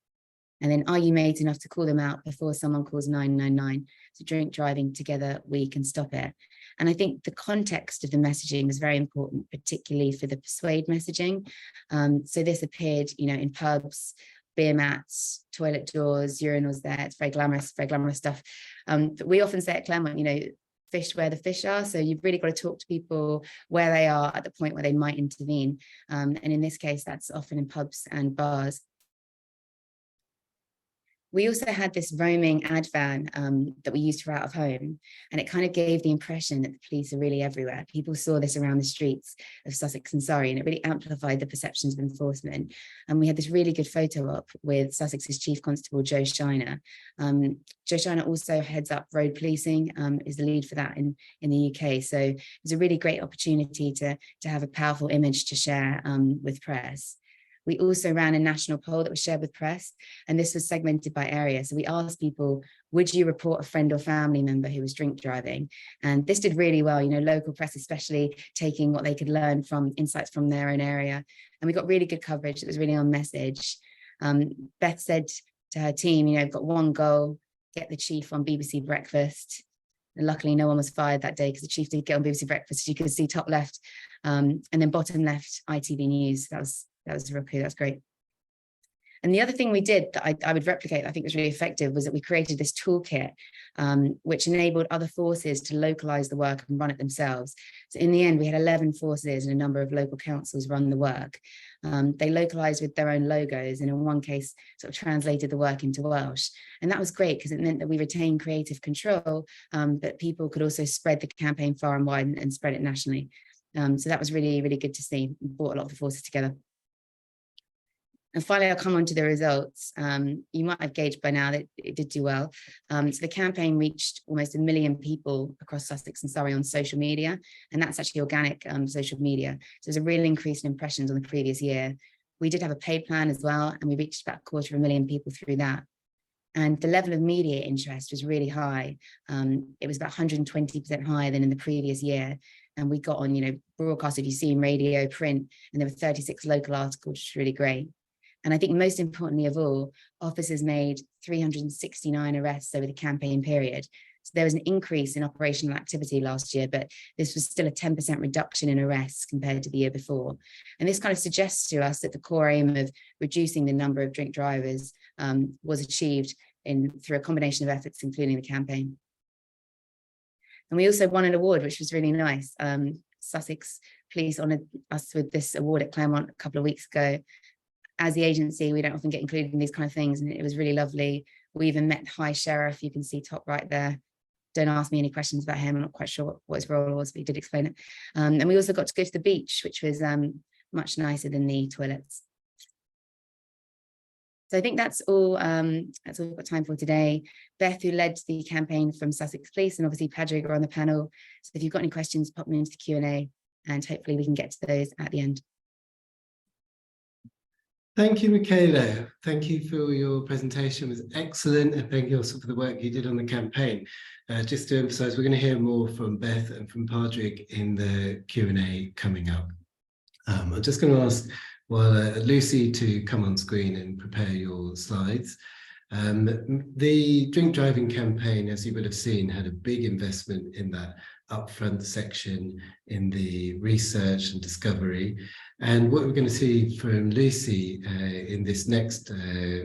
And then are you mate enough to call them out before someone calls 999? So drink driving, together we can stop it. And I think the context of the messaging is very important, particularly for the persuade messaging. So this appeared, you know, in pubs, beer mats, toilet doors, urinals there. It's very glamorous stuff. But we often say at Claremont, you know, fish where the fish are. So you've really got to talk to people where they are at the point where they might intervene. And in this case, that's often in pubs and bars. We also had this roaming ad van that we used for out of home, and it kind of gave the impression that the police are really everywhere. People saw this around the streets of Sussex and Surrey, and it really amplified the perceptions of enforcement. And we had this really good photo op with Sussex's Chief Constable, Joe Shiner. Joe Shiner also heads up road policing, is the lead for that in the UK. So it was a really great opportunity to have a powerful image to share with press. We also ran a national poll that was shared with press, and this was segmented by area. So we asked people, would you report a friend or family member who was drink driving? And this did really well, you know, local press especially taking what they could learn from insights from their own area. And we got really good coverage. It was really on message. Beth said to her team, you know, I've got one goal, get the chief on BBC Breakfast. And luckily no one was fired that day because the chief did get on BBC Breakfast, as you can see top left, and then bottom left, ITV News. That was rookie, that's great. And the other thing we did that I would replicate, that I think was really effective, was that we created this toolkit, which enabled other forces to localize the work and run it themselves. So in the end, we had 11 forces and a number of local councils run the work. They localized with their own logos, and in one case, sort of translated the work into Welsh. And that was great because it meant that we retained creative control, but people could also spread the campaign far and wide and spread it nationally. So that was really, really good to see. We brought a lot of the forces together. And finally, I'll come on to the results. You might have gauged by now that it did do well. So the campaign reached almost 1 million people across Sussex and Surrey on social media, and that's actually organic social media. So there's a real increase in impressions on the previous year. We did have a paid plan as well, and we reached about 250,000 people through that. And the level of media interest was really high. It was about 120% higher than in the previous year. And we got on, you know, broadcasted, you see in radio, print, and there were 36 local articles, which was really great. And I think most importantly of all, officers made 369 arrests over the campaign period. So there was an increase in operational activity last year, but this was still a 10% reduction in arrests compared to the year before. And this kind of suggests to us that the core aim of reducing the number of drink drivers was achieved through a combination of efforts, including the campaign. And we also won an award, which was really nice. Sussex Police honoured us with this award at Claremont a couple of weeks ago. As the agency, we don't often get included in these kind of things, and it was really lovely. We even met High Sheriff, you can see top right there. Don't ask me any questions about him, I'm not quite sure what his role was, but he did explain it. And we also got to go to the beach, which was much nicer than the toilets. So I think that's all we've got time for today. Beth, who led the campaign from Sussex Police, and obviously Padraig are on the panel. So if you've got any questions, pop them into the Q&A, and hopefully we can get to those at the end. Thank you, Michaela. Thank you for your presentation. It was excellent. And thank you also for the work you did on the campaign. Just to emphasize, we're going to hear more from Beth and from Padraig in the Q&A coming up. I'm just going to ask Lucy to come on screen and prepare your slides. The drink driving campaign, as you would have seen, had a big investment in that upfront section in the research and discovery. And what we're going to see from Lucy in this next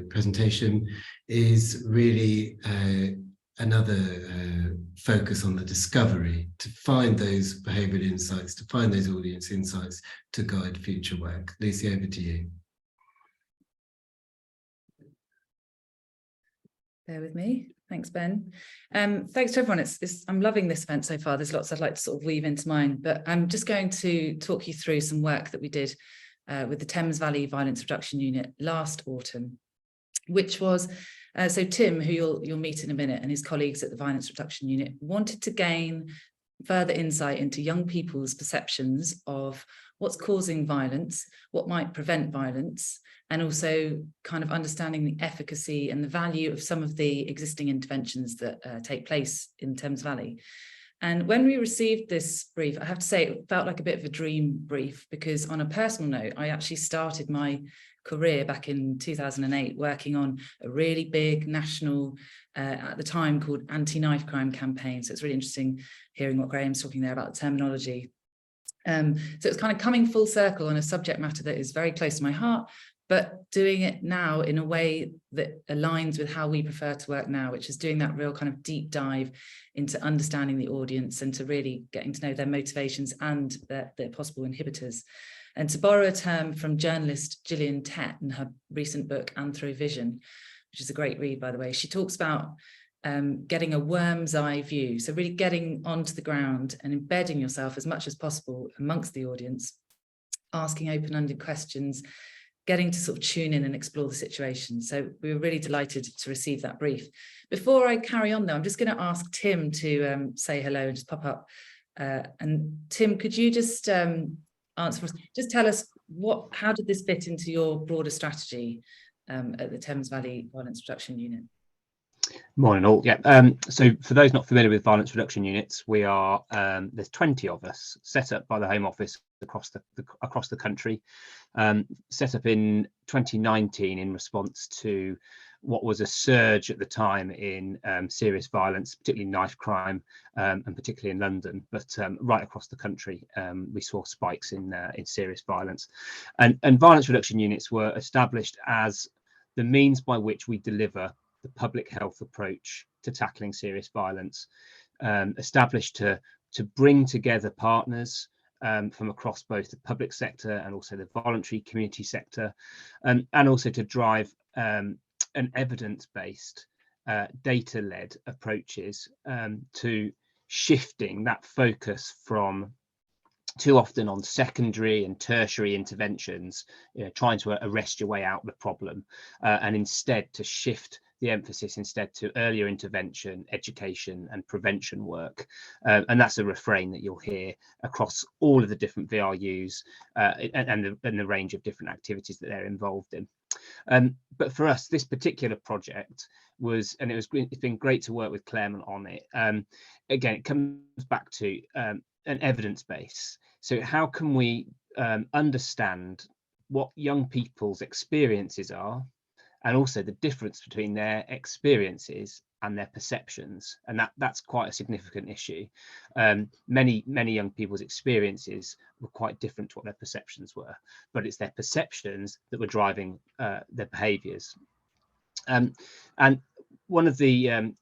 presentation is really another focus on the discovery, to find those behavioural insights, to find those audience insights to guide future work. Lucy, over to you. Bear with me. Thanks, Ben. Thanks to everyone. I'm loving this event so far. There's lots I'd like to sort of weave into mine, but I'm just going to talk you through some work that we did with the Thames Valley Violence Reduction Unit last autumn, which was, so Tim, who you'll meet in a minute, and his colleagues at the Violence Reduction Unit wanted to gain further insight into young people's perceptions of what's causing violence, what might prevent violence, and also kind of understanding the efficacy and the value of some of the existing interventions that take place in Thames Valley. And when we received this brief, I have to say it felt like a bit of a dream brief, because on a personal note, I actually started my career back in 2008 working on a really big national, at the time, called anti-knife crime campaign. So it's really interesting hearing what Graham's talking there about the terminology. So it's kind of coming full circle on a subject matter that is very close to my heart, but doing it now in a way that aligns with how we prefer to work now, which is doing that real kind of deep dive into understanding the audience and to really getting to know their motivations and their possible inhibitors. And to borrow a term from journalist Gillian Tett in her recent book, Anthrovision, which is a great read, by the way, she talks about getting a worm's eye view. So really getting onto the ground and embedding yourself as much as possible amongst the audience, asking open-ended questions, getting to sort of tune in and explore the situation. So we were really delighted to receive that brief. Before I carry on though, I'm just going to ask Tim to say hello and just pop up. And Tim, could you just answer for us, just tell us how did this fit into your broader strategy at the Thames Valley Violence Reduction Unit? Morning all. Yeah. So for those not familiar with violence reduction units, we are there's 20 of us set up by the Home Office across the country, set up in 2019 in response to what was a surge at the time in serious violence, particularly knife crime, and particularly in London, but right across the country we saw spikes in serious violence, and violence reduction units were established as the means by which we deliver the public health approach to tackling serious violence, established to bring together partners from across both the public sector and also the voluntary community sector, and also to drive an evidence-based, data-led approaches to shifting that focus from too often on secondary and tertiary interventions, trying to arrest your way out of the problem, and instead to shift the emphasis to earlier intervention, education and prevention work. And that's a refrain that you'll hear across all of the different VRUs and the range of different activities that they're involved in. But for us, this particular project it's been great to work with Claremont on it. Again, it comes back to an evidence base. So how can we understand what young people's experiences are, and also the difference between their experiences and their perceptions, and that's quite a significant issue. Many young people's experiences were quite different to what their perceptions were, but it's their perceptions that were driving their behaviours. And one of the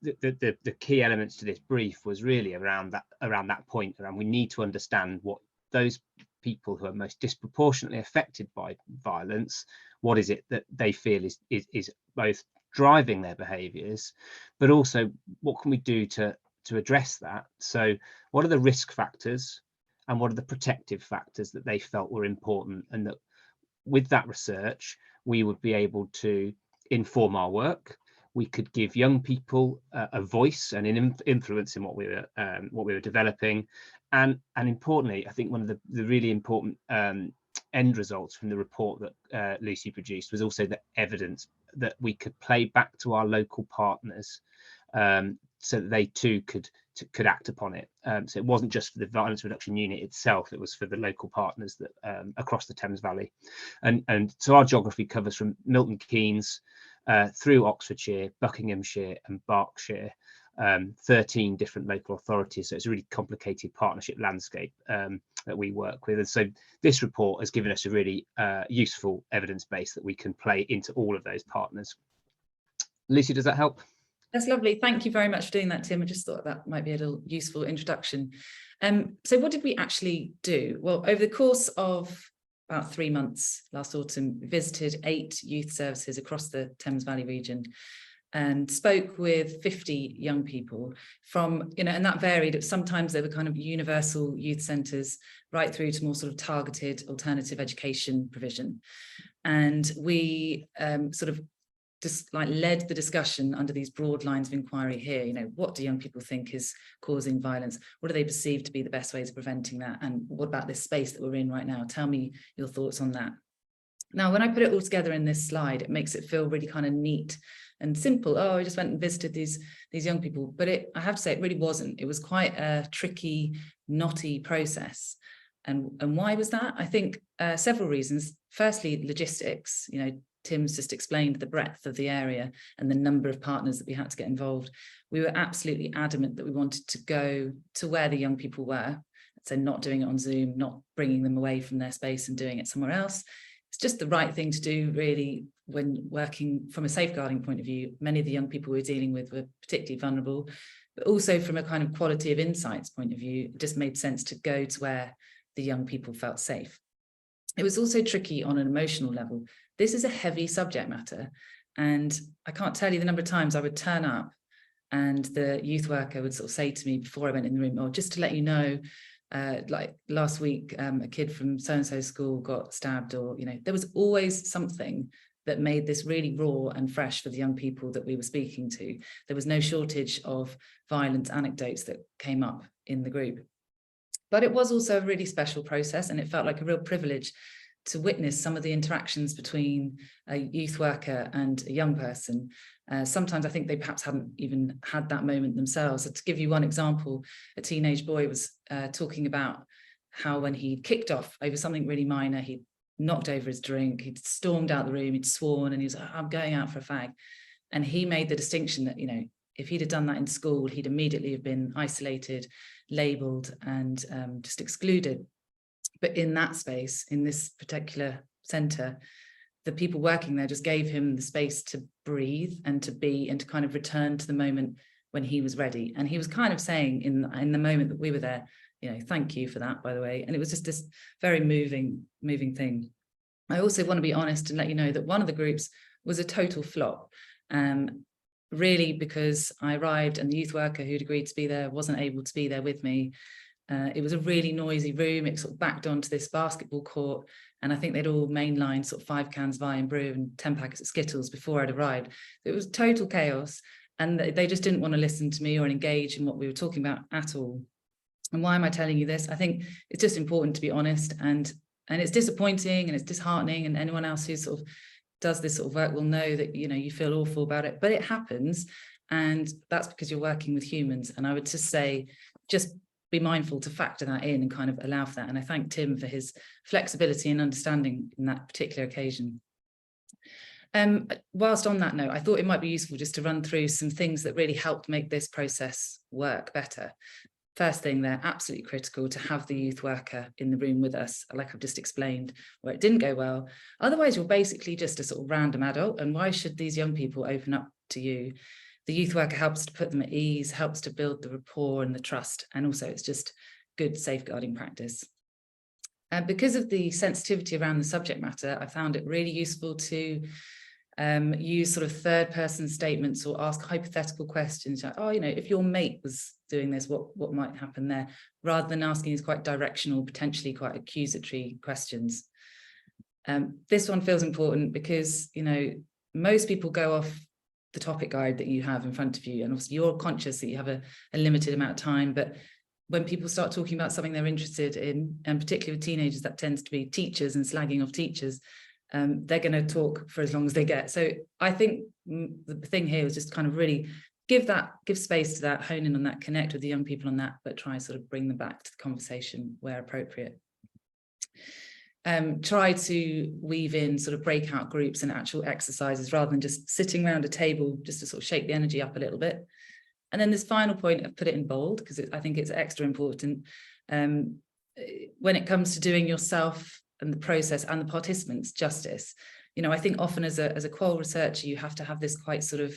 key elements to this brief was really around that point, around we need to understand what those people who are most disproportionately affected by violence, what is it that they feel is both driving their behaviours, but also what can we do to address that. So what are the risk factors and what are the protective factors that they felt were important, and that with that research we would be able to inform our work. We could give young people a voice and an influence in what we were developing, and importantly, I think one of the really important end results from the report that Lucy produced was also the evidence that we could play back to our local partners, so that they too could act upon it. So it wasn't just for the violence reduction unit itself; it was for the local partners that across the Thames Valley, and so our geography covers from Milton Keynes through Oxfordshire, Buckinghamshire and Berkshire, 13 different local authorities. So it's a really complicated partnership landscape that we work with. And so this report has given us a really useful evidence base that we can play into all of those partners. Lucy, does that help? That's lovely. Thank you very much for doing that, Tim. I just thought that might be a little useful introduction. So what did we actually do? Well, over the course of about 3 months last autumn, we visited 8 youth services across the Thames Valley region and spoke with 50 young people from, and that varied. Sometimes they were kind of universal youth centres right through to more sort of targeted alternative education provision. And we sort of just led the discussion under these broad lines of inquiry here. What do young people think is causing violence? What do they perceive to be the best ways of preventing that? And what about this space that we're in right now? Tell me your thoughts on that. Now, when I put it all together in this slide, it makes it feel really kind of neat and simple. Oh, I just went and visited these young people. But I have to say, it really wasn't. It was quite a tricky, knotty process. And why was that? I think several reasons. Firstly, logistics. Tim's just explained the breadth of the area and the number of partners that we had to get involved. We were absolutely adamant that we wanted to go to where the young people were. So not doing it on Zoom, not bringing them away from their space and doing it somewhere else. It's just the right thing to do, really, when working from a safeguarding point of view. Many of the young people we were dealing with were particularly vulnerable, but also from a kind of quality of insights point of view, it just made sense to go to where the young people felt safe. It was also tricky on an emotional level. This is a heavy subject matter, and I can't tell you the number of times I would turn up and the youth worker would sort of say to me before I went in the room, "Oh, just to let you know, like last week, a kid from so-and-so school got stabbed," or, there was always something that made this really raw and fresh for the young people that we were speaking to. There was no shortage of violent anecdotes that came up in the group. But it was also a really special process, and it felt like a real privilege to witness some of the interactions between a youth worker and a young person. Sometimes I think they perhaps hadn't even had that moment themselves. So to give you one example, a teenage boy was talking about how when he kicked off over something really minor, he'd knocked over his drink, he'd stormed out the room, he'd sworn, and he was like, "I'm going out for a fag." And he made the distinction that, if he'd have done that in school, he'd immediately have been isolated, labelled and just excluded. But in that space, in this particular centre, the people working there just gave him the space to breathe and to be and to kind of return to the moment when he was ready. And he was kind of saying in the moment that we were there, thank you for that, by the way. And it was just this very moving thing. I also want to be honest and let you know that one of the groups was a total flop. Really, because I arrived and the youth worker who'd agreed to be there wasn't able to be there with me. It was a really noisy room. It sort of backed onto this basketball court, and I think they'd all mainlined sort of 5 cans of Iron Brew and 10 packets of Skittles before I'd arrived. It was total chaos, and they just didn't want to listen to me or engage in what we were talking about at all. And why am I telling you this? I think it's just important to be honest, and it's disappointing and it's disheartening, and anyone else who sort of does this sort of work will know that, you feel awful about it, but it happens, and that's because you're working with humans. And I would just say, just be mindful to factor that in and kind of allow for that. And I thank Tim for his flexibility and understanding in that particular occasion. Whilst on that note, I thought it might be useful just to run through some things that really helped make this process work better. First thing, they're absolutely critical to have the youth worker in the room with us, like I've just explained, where it didn't go well. Otherwise, you're basically just a sort of random adult, and why should these young people open up to you? The youth worker helps to put them at ease, helps to build the rapport and the trust, and also it's just good safeguarding practice. Because of the sensitivity around the subject matter, I found it really useful to use sort of third-person statements or ask hypothetical questions like, oh, you know, if your mate was doing this, what might happen there, rather than asking these quite directional, potentially quite accusatory questions. This one feels important because, you know, most people go off the topic guide that you have in front of you, and obviously you're conscious that you have a limited amount of time, but when people start talking about something they're interested in, and particularly with teenagers, that tends to be teachers and slagging off teachers, they're going to talk for as long as they get. So I think the thing here is just kind of really give space to that, hone in on that, connect with the young people on that, but try and sort of bring them back to the conversation where appropriate. Try to weave in sort of breakout groups and actual exercises rather than just sitting around a table just to sort of shake the energy up a little bit. And then this final point, I've put it in bold because I think it's extra important. When it comes to doing yourself and the process and the participants justice, you know, I think often as a qual researcher, you have to have this quite sort of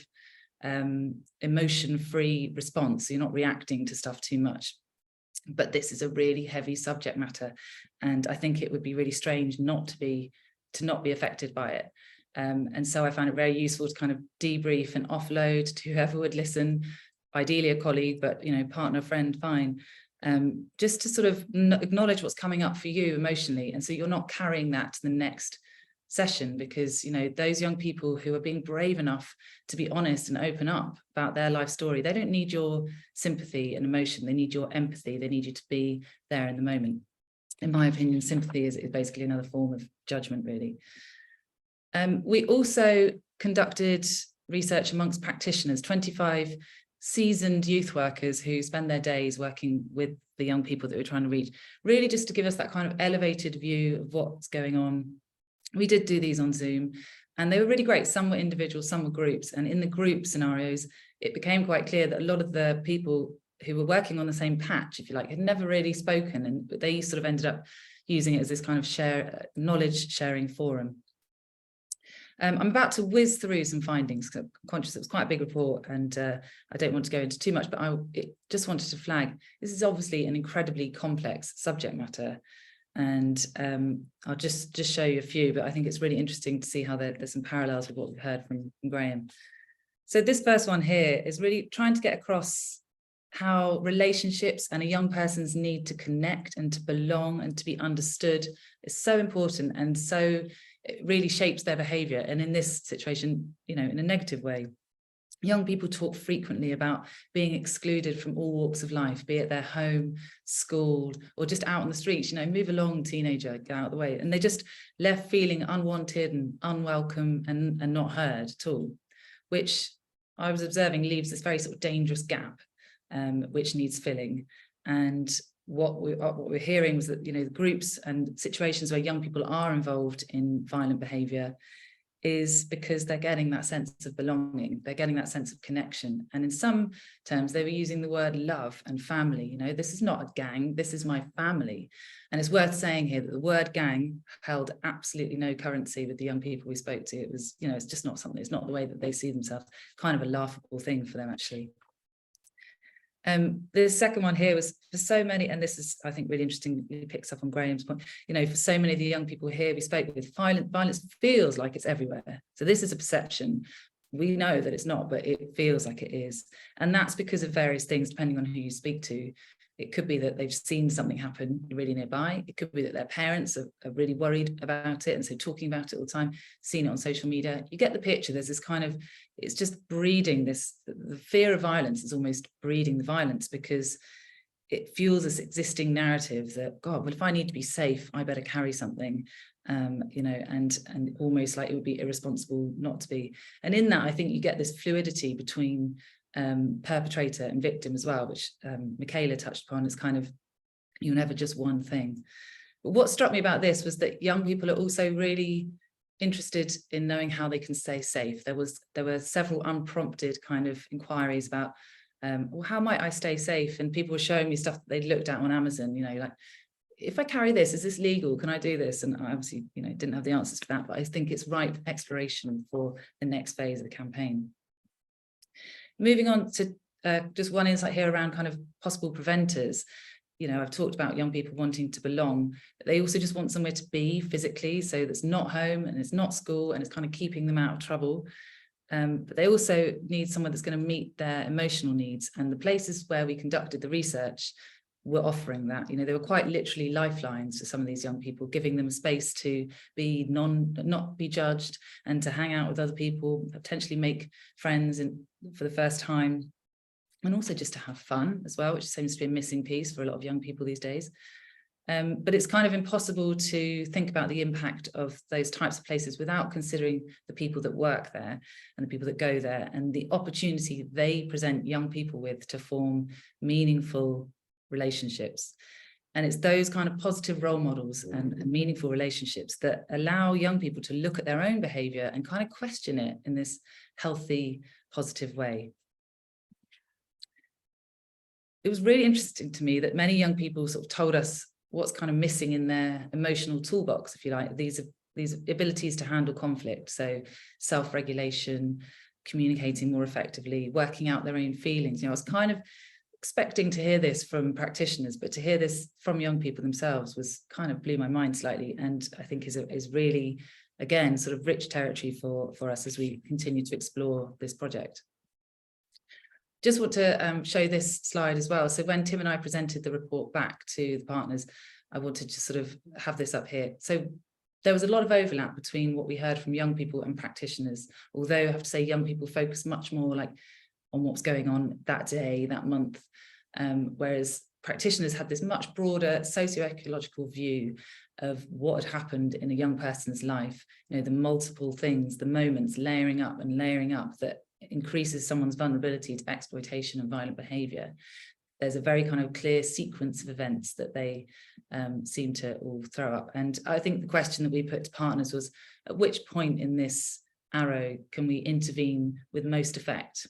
emotion-free response. So you're not reacting to stuff too much. But this is a really heavy subject matter, and I think it would be really strange not to be affected by it. And so I found it very useful to kind of debrief and offload to whoever would listen, ideally a colleague, but you know, partner, friend, fine. Just to sort of acknowledge what's coming up for you emotionally, and so you're not carrying that to the next session, because you know, those young people who are being brave enough to be honest and open up about their life story, they don't need your sympathy and emotion, they need your empathy, they need you to be there in the moment. In my opinion, sympathy is basically another form of judgment, really. We also conducted research amongst practitioners, 25 seasoned youth workers who spend their days working with the young people that we're trying to reach, really just to give us that kind of elevated view of what's going on. We did do these on Zoom, and they were really great. Some were individual, some were groups. And in the group scenarios, it became quite clear that a lot of the people who were working on the same patch, if you like, had never really spoken, and they sort of ended up using it as this kind of knowledge sharing forum. I'm about to whiz through some findings because I'm conscious it was quite a big report, and I don't want to go into too much, but I just wanted to flag, this is obviously an incredibly complex subject matter. And I'll just show you a few, but I think it's really interesting to see how there's some parallels with what we've heard from Graham. So this first one here is really trying to get across how relationships and a young person's need to connect and to belong and to be understood is so important, and so it really shapes their behaviour. And in this situation, you know, in a negative way. Young people talk frequently about being excluded from all walks of life, be it their home, school, or just out on the streets. You know, move along, teenager, get out of the way. And they just left feeling unwanted and unwelcome and not heard at all, which I was observing leaves this very sort of dangerous gap, which needs filling. And what we're hearing was that, you know, the groups and situations where young people are involved in violent behaviour is because they're getting that sense of belonging, they're getting that sense of connection. And in some terms, they were using the word love and family. You know, this is not a gang, this is my family. And it's worth saying here that the word gang held absolutely no currency with the young people we spoke to. It was, you know, it's just not something, it's not the way that they see themselves, kind of a laughable thing for them, actually. The second one here was for so many, and this is, I think, really interesting, it picks up on Graham's point, you know, for so many of the young people here we spoke with, violence feels like it's everywhere. So this is a perception. We know that it's not, but it feels like it is. And that's because of various things, depending on who you speak to. It could be that they've seen something happen really nearby. It could be that their parents are really worried about it, and so talking about it all the time, seen it on social media. You get the picture. There's this kind of, it's just breeding this, the fear of violence is almost breeding the violence, because it fuels this existing narrative that, God, well, if I need to be safe, I better carry something, you know, and almost like it would be irresponsible not to be. And in that, I think you get this fluidity between perpetrator and victim as well, which Michaela touched upon. It's kind of, you're never just one thing. But what struck me about this was that young people are also really interested in knowing how they can stay safe. There were several unprompted kind of inquiries about, well, how might I stay safe? And people were showing me stuff that they'd looked at on Amazon, you know, like, if I carry this, is this legal? Can I do this? And I obviously, you know, didn't have the answers for that, but I think it's ripe exploration for the next phase of the campaign. Moving on to just one insight here around kind of possible preventers. You know, I've talked about young people wanting to belong, but they also just want somewhere to be physically. So that's not home and it's not school and it's kind of keeping them out of trouble. But they also need someone that's going to meet their emotional needs. And the places where we conducted the research were offering that. You know, they were quite literally lifelines for some of these young people, giving them a space to be not be judged and to hang out with other people, potentially make friends for the first time, and also just to have fun as well, which seems to be a missing piece for a lot of young people these days. But it's kind of impossible to think about the impact of those types of places without considering the people that work there and the people that go there and the opportunity they present young people with to form meaningful relationships. And it's those kind of positive role models and meaningful relationships that allow young people to look at their own behavior and kind of question it in this healthy, positive way. It was really interesting to me that many young people sort of told us what's kind of missing in their emotional toolbox, if you like, these abilities to handle conflict. So self-regulation, communicating more effectively, working out their own feelings. You know, I was kind of expecting to hear this from practitioners, but to hear this from young people themselves was kind of blew my mind slightly, and I think is really, again, sort of rich territory for us as we continue to explore this project. Just want to show this slide as well. So when Tim and I presented the report back to the partners, I wanted to sort of have this up here. So there was a lot of overlap between what we heard from young people and practitioners, although I have to say young people focus much more like on what's going on that day, that month, whereas practitioners had this much broader socio-ecological view of what had happened in a young person's life, you know, the multiple things, the moments layering up that increases someone's vulnerability to exploitation and violent behaviour. There's a very kind of clear sequence of events that they seem to all throw up. And I think the question that we put to partners was, at which point in this arrow can we intervene with most effect?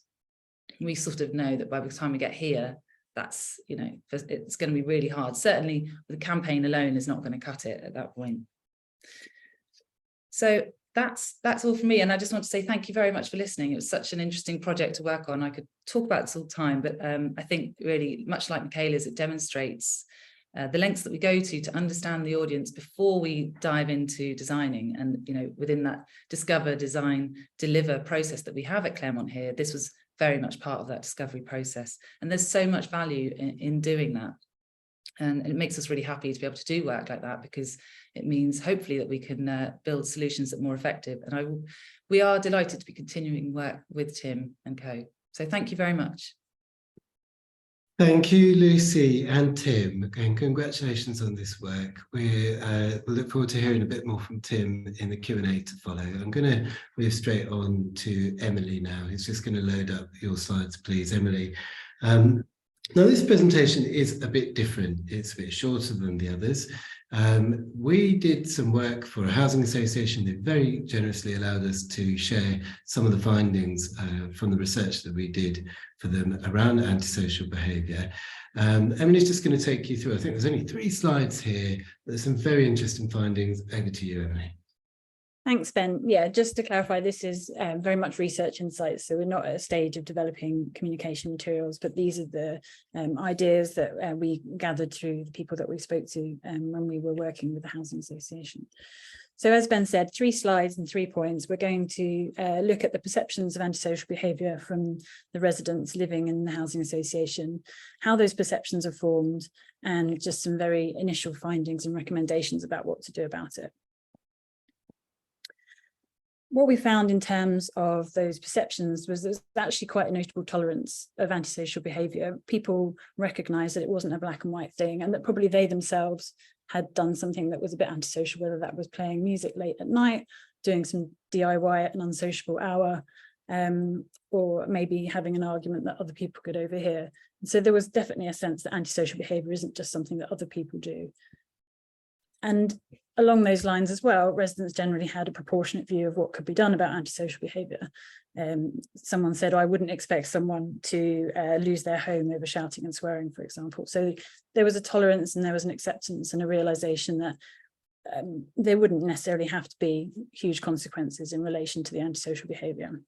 We sort of know that by the time we get here, that's, you know, it's going to be really hard. Certainly the campaign alone is not going to cut it at that point. So that's all from me. And I just want to say thank you very much for listening. It was such an interesting project to work on. I could talk about this all the time, but I think really, much like Michaela's, it demonstrates the lengths that we go to understand the audience before we dive into designing. And, you know, within that discover, design, deliver process that we have at Claremont here, this was very much part of that discovery process. And there's so much value in doing that. And it makes us really happy to be able to do work like that, because it means hopefully that we can build solutions that are more effective. And we are delighted to be continuing work with Tim and co. So thank you very much. Thank you, Lucy and Tim, and congratulations on this work. We'll look forward to hearing a bit more from Tim in the Q&A to follow. I'm going to move straight on to Emily now, who's just going to load up your slides, please, Emily. Now, this presentation is a bit different. It's a bit shorter than the others. We did some work for a housing association that very generously allowed us to share some of the findings from the research that we did for them around antisocial behaviour. Emily's just going to take you through, I think there's only 3 slides here. There's some very interesting findings. Over to you, Emily. Thanks, Ben. Yeah, just to clarify, this is very much research insights. So we're not at a stage of developing communication materials, but these are the ideas that we gathered through the people that we spoke to when we were working with the Housing Association. So as Ben said, 3 slides and 3 points. We're going to look at the perceptions of antisocial behaviour from the residents living in the Housing Association, how those perceptions are formed, and just some very initial findings and recommendations about what to do about it. What we found in terms of those perceptions was there's actually quite a notable tolerance of antisocial behaviour. People recognised that it wasn't a black and white thing, and that probably they themselves had done something that was a bit antisocial, whether that was playing music late at night, doing some DIY at an unsociable hour, or maybe having an argument that other people could overhear. And so there was definitely a sense that antisocial behaviour isn't just something that other people do. And along those lines as well, residents generally had a proportionate view of what could be done about antisocial behaviour. Someone said, I wouldn't expect someone to lose their home over shouting and swearing, for example. So there was a tolerance and there was an acceptance and a realisation that there wouldn't necessarily have to be huge consequences in relation to the antisocial behaviour.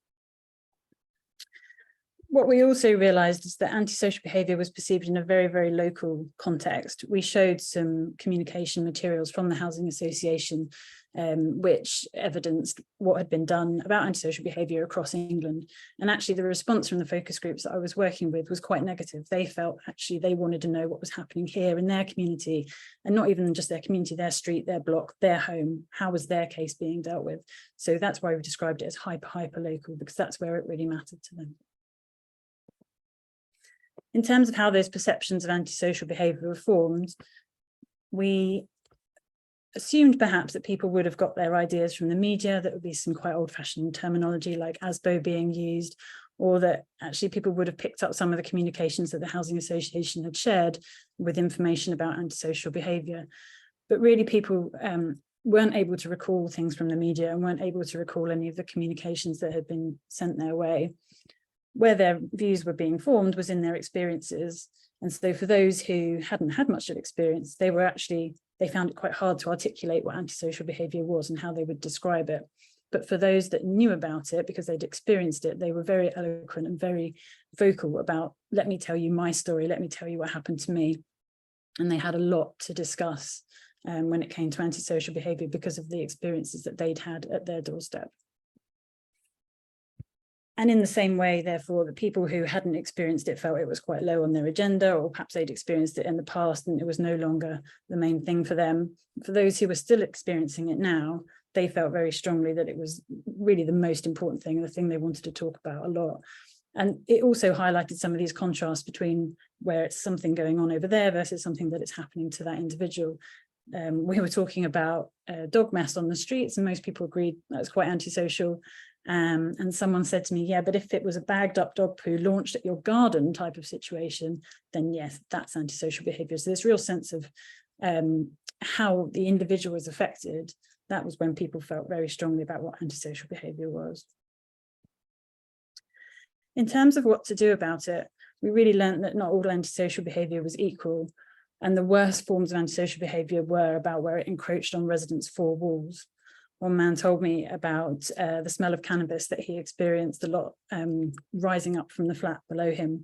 What we also realised is that antisocial behaviour was perceived in a very, very local context. We showed some communication materials from the Housing Association which evidenced what had been done about antisocial behaviour across England. And actually the response from the focus groups that I was working with was quite negative. They felt actually they wanted to know what was happening here in their community, and not even just their community, their street, their block, their home. How was their case being dealt with? So that's why we described it as hyper local, because that's where it really mattered to them. In terms of how those perceptions of antisocial behaviour were formed, we assumed perhaps that people would have got their ideas from the media, that would be some quite old-fashioned terminology like ASBO being used, or that actually people would have picked up some of the communications that the Housing Association had shared with information about antisocial behaviour. But really people weren't able to recall things from the media and weren't able to recall any of the communications that had been sent their way. Where their views were being formed was in their experiences. And so for those who hadn't had much of experience, they found it quite hard to articulate what antisocial behaviour was and how they would describe it. But for those that knew about it, because they'd experienced it, they were very eloquent and very vocal about, let me tell you my story, let me tell you what happened to me. And they had a lot to discuss when it came to antisocial behaviour because of the experiences that they'd had at their doorstep. And in the same way, therefore, the people who hadn't experienced it felt it was quite low on their agenda, or perhaps they'd experienced it in the past and it was no longer the main thing for them. For those who were still experiencing it now, they felt very strongly that it was really the most important thing and the thing they wanted to talk about a lot. And it also highlighted some of these contrasts between where it's something going on over there versus something that is happening to that individual. We were talking about dog mess on the streets, and most people agreed that's quite antisocial. And someone said to me, yeah, but if it was a bagged up dog poo launched at your garden type of situation, then yes, that's antisocial behaviour. So this real sense of how the individual was affected, that was when people felt very strongly about what antisocial behaviour was. In terms of what to do about it, we really learned that not all antisocial behaviour was equal, and the worst forms of antisocial behaviour were about where it encroached on residents' four walls. One man told me about the smell of cannabis that he experienced a lot rising up from the flat below him.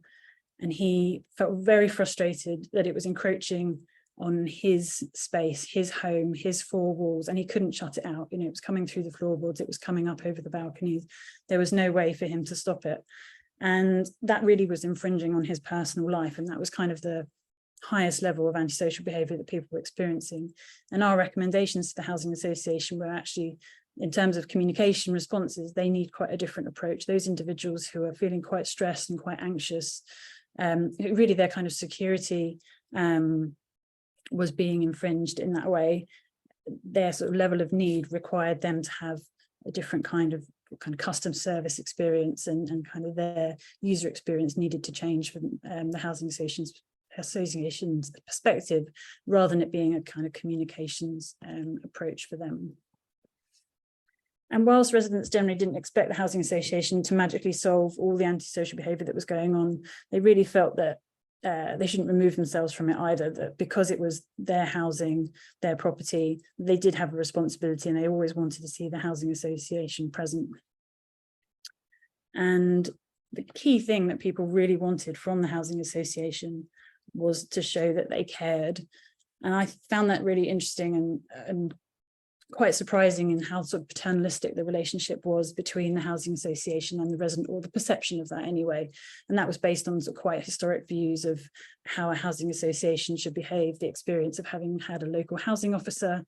And he felt very frustrated that it was encroaching on his space, his home, his four walls, and he couldn't shut it out. You know, it was coming through the floorboards, it was coming up over the balconies. There was no way for him to stop it. And that really was infringing on his personal life. And that was kind of the highest level of antisocial behaviour that people were experiencing. And our recommendations to the Housing Association were actually, in terms of communication responses, they need quite a different approach. Those individuals who are feeling quite stressed and quite anxious, really their kind of security was being infringed in that way. Their sort of level of need required them to have a different kind of custom service experience, and kind of their user experience needed to change from the Housing Association's perspective, rather than it being a kind of communications approach for them. And whilst residents generally didn't expect the Housing Association to magically solve all the antisocial behaviour that was going on, they really felt that they shouldn't remove themselves from it either, that because it was their housing, their property, they did have a responsibility, and they always wanted to see the Housing Association present. And the key thing that people really wanted from the Housing Association was to show that they cared. And I found that really interesting and quite surprising in how sort of paternalistic the relationship was between the Housing Association and the resident, or the perception of that anyway. And that was based on sort of quite historic views of how a housing association should behave, the experience of having had a local housing officer,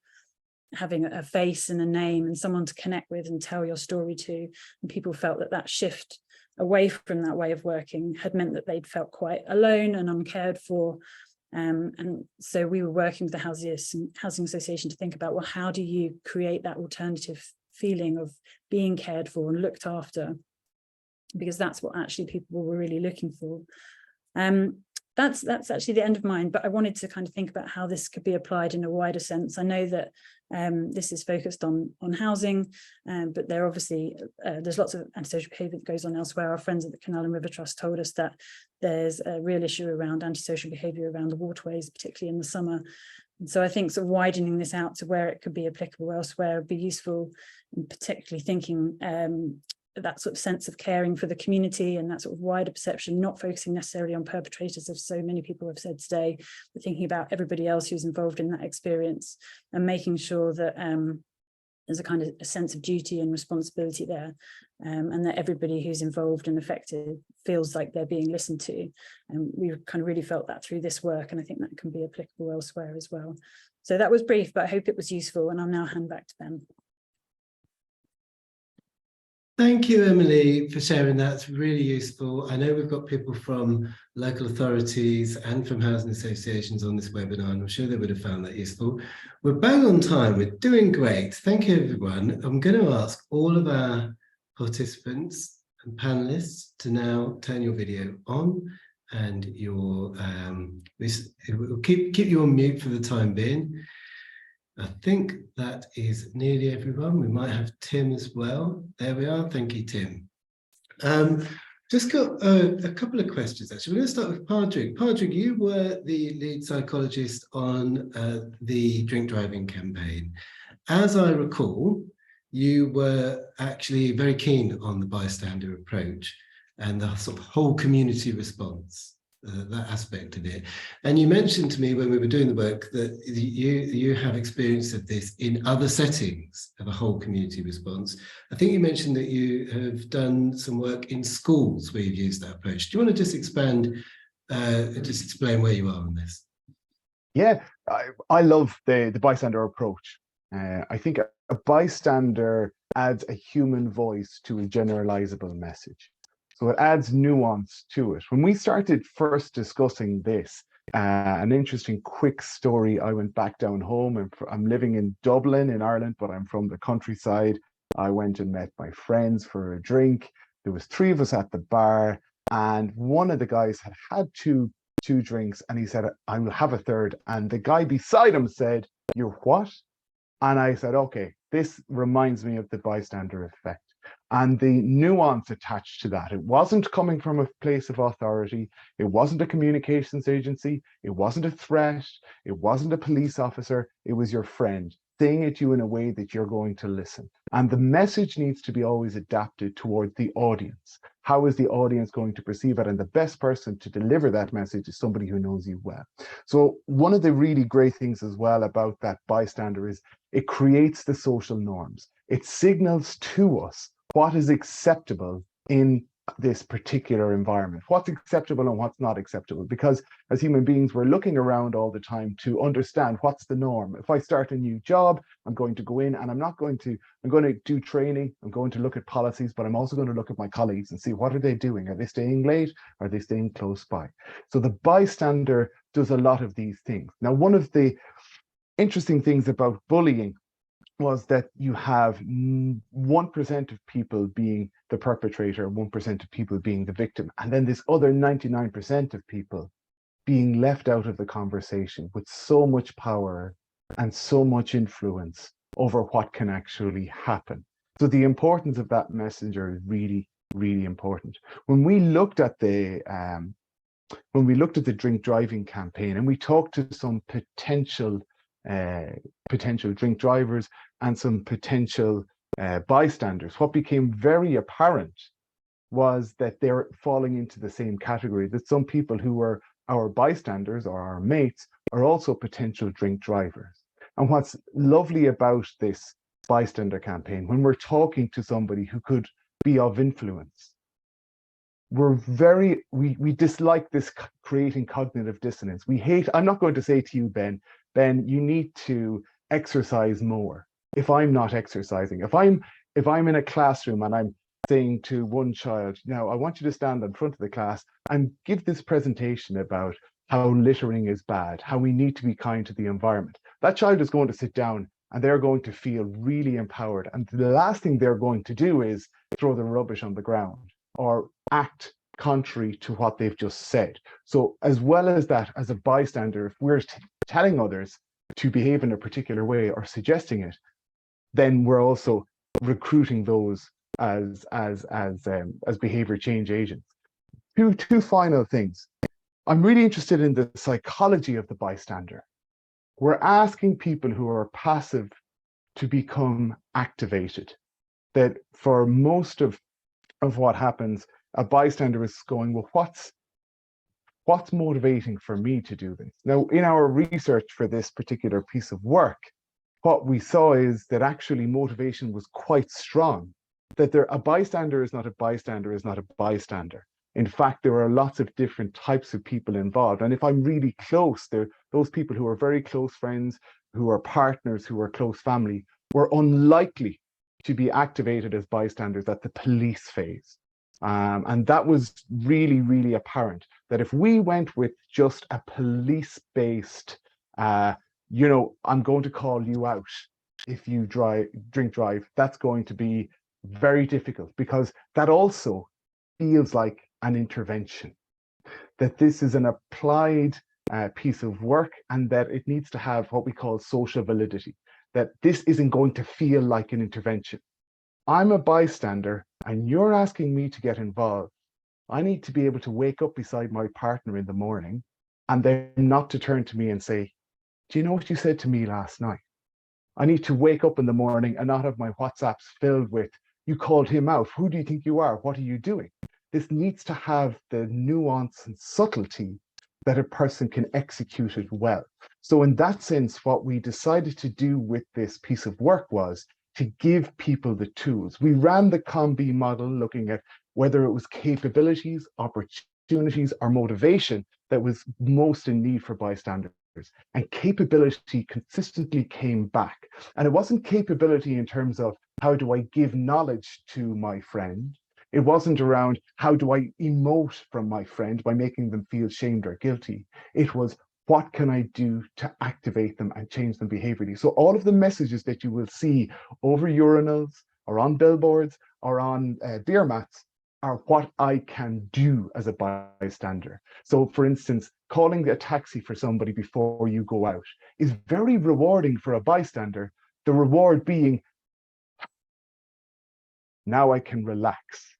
having a face and a name and someone to connect with and tell your story to. And people felt that that shift away from that way of working had meant that they'd felt quite alone and uncared for. And so we were working with the Housing Association to think about, well, how do you create that alternative feeling of being cared for and looked after? Because that's what actually people were really looking for. That's actually the end of mine, but I wanted to kind of think about how this could be applied in a wider sense. I know that This is focused on housing, but there obviously there's lots of antisocial behaviour that goes on elsewhere. Our friends at the Canal and River Trust told us that there's a real issue around antisocial behaviour around the waterways, particularly in the summer. And so I think sort of widening this out to where it could be applicable elsewhere would be useful, and particularly thinking that sort of sense of caring for the community and that sort of wider perception, not focusing necessarily on perpetrators, as so many people have said today, but thinking about everybody else who's involved in that experience, and making sure that there's a kind of a sense of duty and responsibility there, and that everybody who's involved and affected feels like they're being listened to. And we kind of really felt that through this work, and I think that can be applicable elsewhere as well. So that was brief, but I hope it was useful, and I'll now hand back to Ben. Thank you, Emily, for sharing that. It's really useful. I know we've got people from local authorities and from housing associations on this webinar, and I'm sure they would have found that useful. We're bang on time. We're doing great. Thank you, everyone. I'm going to ask all of our participants and panelists to now turn your video on, and your we'll keep you on mute for the time being. I think that is nearly everyone. We might have Tim as well. There we are. Thank you, Tim. Just got a couple of questions, actually. We're going to start with Padraig. Padraig, you were the lead psychologist on the drink driving campaign. As I recall, you were actually very keen on the bystander approach and the sort of whole community response. That aspect of it. And you mentioned to me when we were doing the work that you have experience of this in other settings of a whole community response. I think you mentioned that you have done some work in schools where you've used that approach. Do you want to just expand, just explain where you are on this? Yeah, I love the bystander approach. I think a bystander adds a human voice to a generalizable message. So it adds nuance to it. When we started first discussing this, an interesting quick story, I went back down home. I'm living in Dublin in Ireland, but I'm from the countryside. I went and met my friends for a drink. There was 3 of us at the bar, and one of the guys had had two drinks, and he said, I will have a third. And the guy beside him said, you're what? And I said, okay, this reminds me of the bystander effect. And the nuance attached to that. It wasn't coming from a place of authority. It wasn't a communications agency. It wasn't a threat. It wasn't a police officer. It was your friend saying it to you in a way that you're going to listen. And the message needs to be always adapted towards the audience. How is the audience going to perceive it? And the best person to deliver that message is somebody who knows you well. So one of the really great things as well about that bystander is it creates the social norms. It signals to us what is acceptable in this particular environment, what's acceptable and what's not acceptable. Because as human beings, we're looking around all the time to understand what's the norm. If I start a new job, I'm going to go in and I'm going to do training, I'm going to look at policies, but I'm also going to look at my colleagues and see what are they doing? Are they staying late? Are they staying close by? So the bystander does a lot of these things. Now, one of the interesting things about bullying was that you have 1% of people being the perpetrator, 1% of people being the victim, and then this other 99% of people being left out of the conversation with so much power and so much influence over what can actually happen. So the importance of that messenger is really, really important. When we looked at the drink driving campaign and we talked to some potential drink drivers and some potential bystanders, what became very apparent was that they're falling into the same category, that some people who were our bystanders or our mates are also potential drink drivers. And what's lovely about this bystander campaign, when we're talking to somebody who could be of influence, we dislike this creating cognitive dissonance. We hate, I'm not going to say to you, Ben, you need to exercise more. If I'm not exercising, if I'm in a classroom and I'm saying to one child, now I want you to stand in front of the class and give this presentation about how littering is bad, how we need to be kind to the environment. That child is going to sit down and they're going to feel really empowered. And the last thing they're going to do is throw the rubbish on the ground or act contrary to what they've just said. So as well as that, as a bystander, if we're telling others to behave in a particular way or suggesting it, then we're also recruiting those as behavior change agents. Two final things. I'm really interested in the psychology of the bystander. We're asking people who are passive to become activated. That for most of what happens, a bystander is going, well, what's motivating for me to do this? Now, in our research for this particular piece of work, what we saw is that actually motivation was quite strong, that a bystander is not a bystander is not a bystander. In fact, there are lots of different types of people involved. And if I'm really close, those people who are very close friends, who are partners, who are close family, were unlikely to be activated as bystanders at the police phase. And that was really, really apparent, that if we went with just a police-based, I'm going to call you out if you drink drive, that's going to be very difficult, because that also feels like an intervention, that this is an applied piece of work, and that it needs to have what we call social validity, that this isn't going to feel like an intervention. I'm a bystander and you're asking me to get involved. I need to be able to wake up beside my partner in the morning and then not to turn to me and say, do you know what you said to me last night? I need to wake up in the morning and not have my WhatsApps filled with, you called him out. Who do you think you are? What are you doing? This needs to have the nuance and subtlety that a person can execute it well. So in that sense, what we decided to do with this piece of work was to give people the tools. We ran the COM-B model looking at whether it was capabilities, opportunities, or motivation that was most in need for bystanders. And capability consistently came back. And it wasn't capability in terms of how do I give knowledge to my friend. It wasn't around how do I emote from my friend by making them feel shamed or guilty. It was what can I do to activate them and change them behaviorally. So all of the messages that you will see over urinals or on billboards or on beer mats are what I can do as a bystander. So for instance, calling a taxi for somebody before you go out is very rewarding for a bystander. The reward being, now I can relax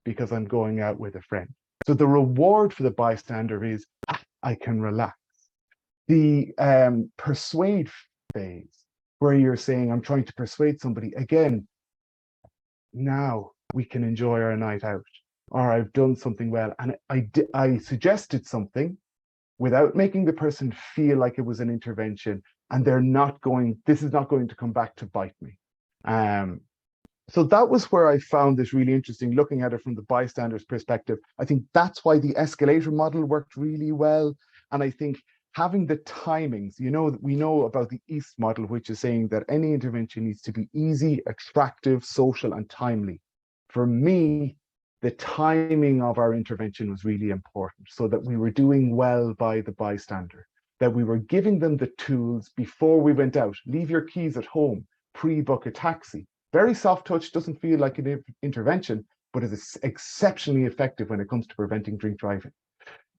because I'm going out with a friend. So the reward for the bystander is, I can relax. The persuade phase, where you're saying, I'm trying to persuade somebody, again, now we can enjoy our night out, or I've done something well. And I suggested something without making the person feel like it was an intervention, and this is not going to come back to bite me. So that was where I found this really interesting, looking at it from the bystander's perspective. I think that's why the escalator model worked really well. And I think having the timings, we know about the EAST model, which is saying that any intervention needs to be easy, attractive, social, and timely. For me, the timing of our intervention was really important, so that we were doing well by the bystander, that we were giving them the tools before we went out. Leave your keys at home, pre-book a taxi. Very soft touch, doesn't feel like an intervention, but is exceptionally effective when it comes to preventing drink driving.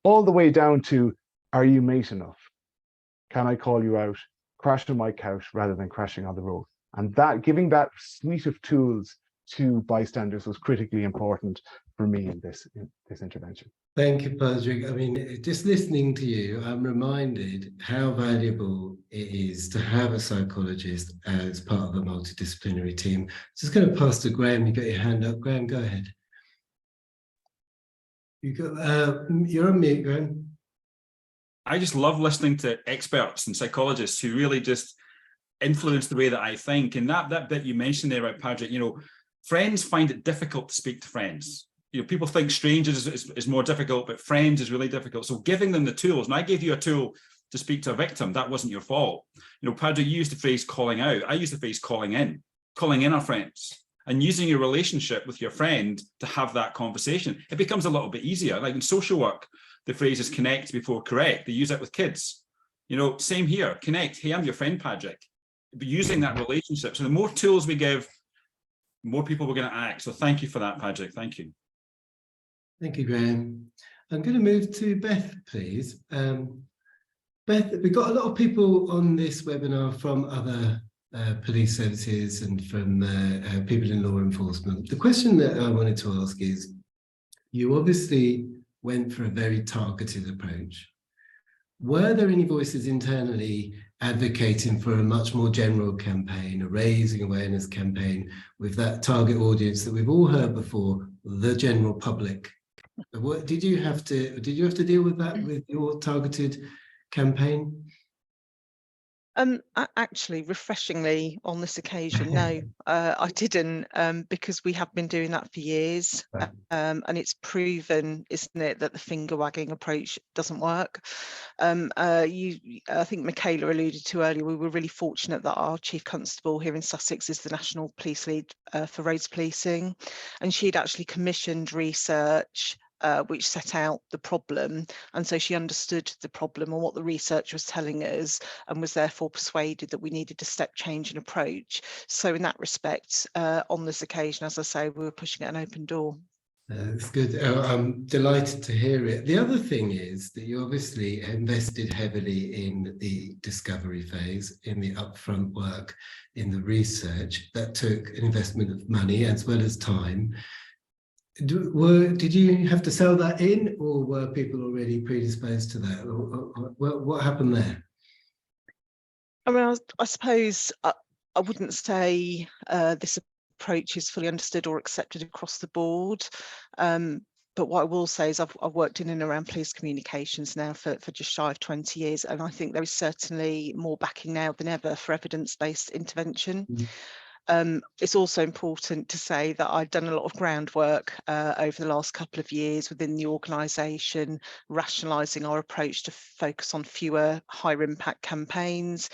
All the way down to, are you mate enough? Can I call you out? Crash on my couch rather than crashing on the road. And that, giving that suite of tools to bystanders was critically important for me in this intervention. Thank you, Patrick. I mean, just listening to you, I'm reminded how valuable it is to have a psychologist as part of a multidisciplinary team. Just going to pass to Graham. You got your hand up. Graham, go ahead. You're on mute, Graham. I just love listening to experts and psychologists who really just influence the way that I think. And that bit you mentioned there about Patrick, friends find it difficult to speak to friends. People think strangers is more difficult, but friends is really difficult. So giving them the tools, and I gave you a tool to speak to a victim, that wasn't your fault. Patrick, you used the phrase calling out. I use the phrase calling in our friends, and using your relationship with your friend to have that conversation. It becomes a little bit easier. Like in social work, the phrase is connect before correct. They use it with kids. Same here, connect. Hey, I'm your friend, Patrick. But using that relationship. So the more tools we give, more people we're going to act. So thank you for that, Patrick. Thank you. Thank you, Graham. I'm going to move to Beth, please. Beth, we've got a lot of people on this webinar from other police services and from people in law enforcement. The question that I wanted to ask is, you obviously went for a very targeted approach. Were there any voices internally advocating for a much more general campaign, a raising awareness campaign with that target audience that we've all heard before, the general public? What did you have to deal with that with your targeted campaign? Actually, refreshingly on this occasion, no, I didn't, because we have been doing that for years, and it's proven, isn't it, that the finger wagging approach doesn't work. I think Michaela alluded to earlier, we were really fortunate that our Chief Constable here in Sussex is the National Police Lead for roads policing, and she'd actually commissioned research which set out the problem, and so she understood the problem and what the research was telling us, and was therefore persuaded that we needed a step change in approach. So in that respect, on this occasion, as I say, we were pushing at an open door. That's good. I'm delighted to hear it. The other thing is that you obviously invested heavily in the discovery phase, in the upfront work, in the research. That took an investment of money as well as time. Did you have to sell that in, or were people already predisposed to that? What happened there? I mean, I suppose I wouldn't say this approach is fully understood or accepted across the board. But what I will say is I've worked in and around police communications now for just shy of 20 years, and I think there is certainly more backing now than ever for evidence-based intervention. It's also important to say that I've done a lot of groundwork over the last couple of years within the organisation, rationalising our approach to focus on fewer higher impact campaigns,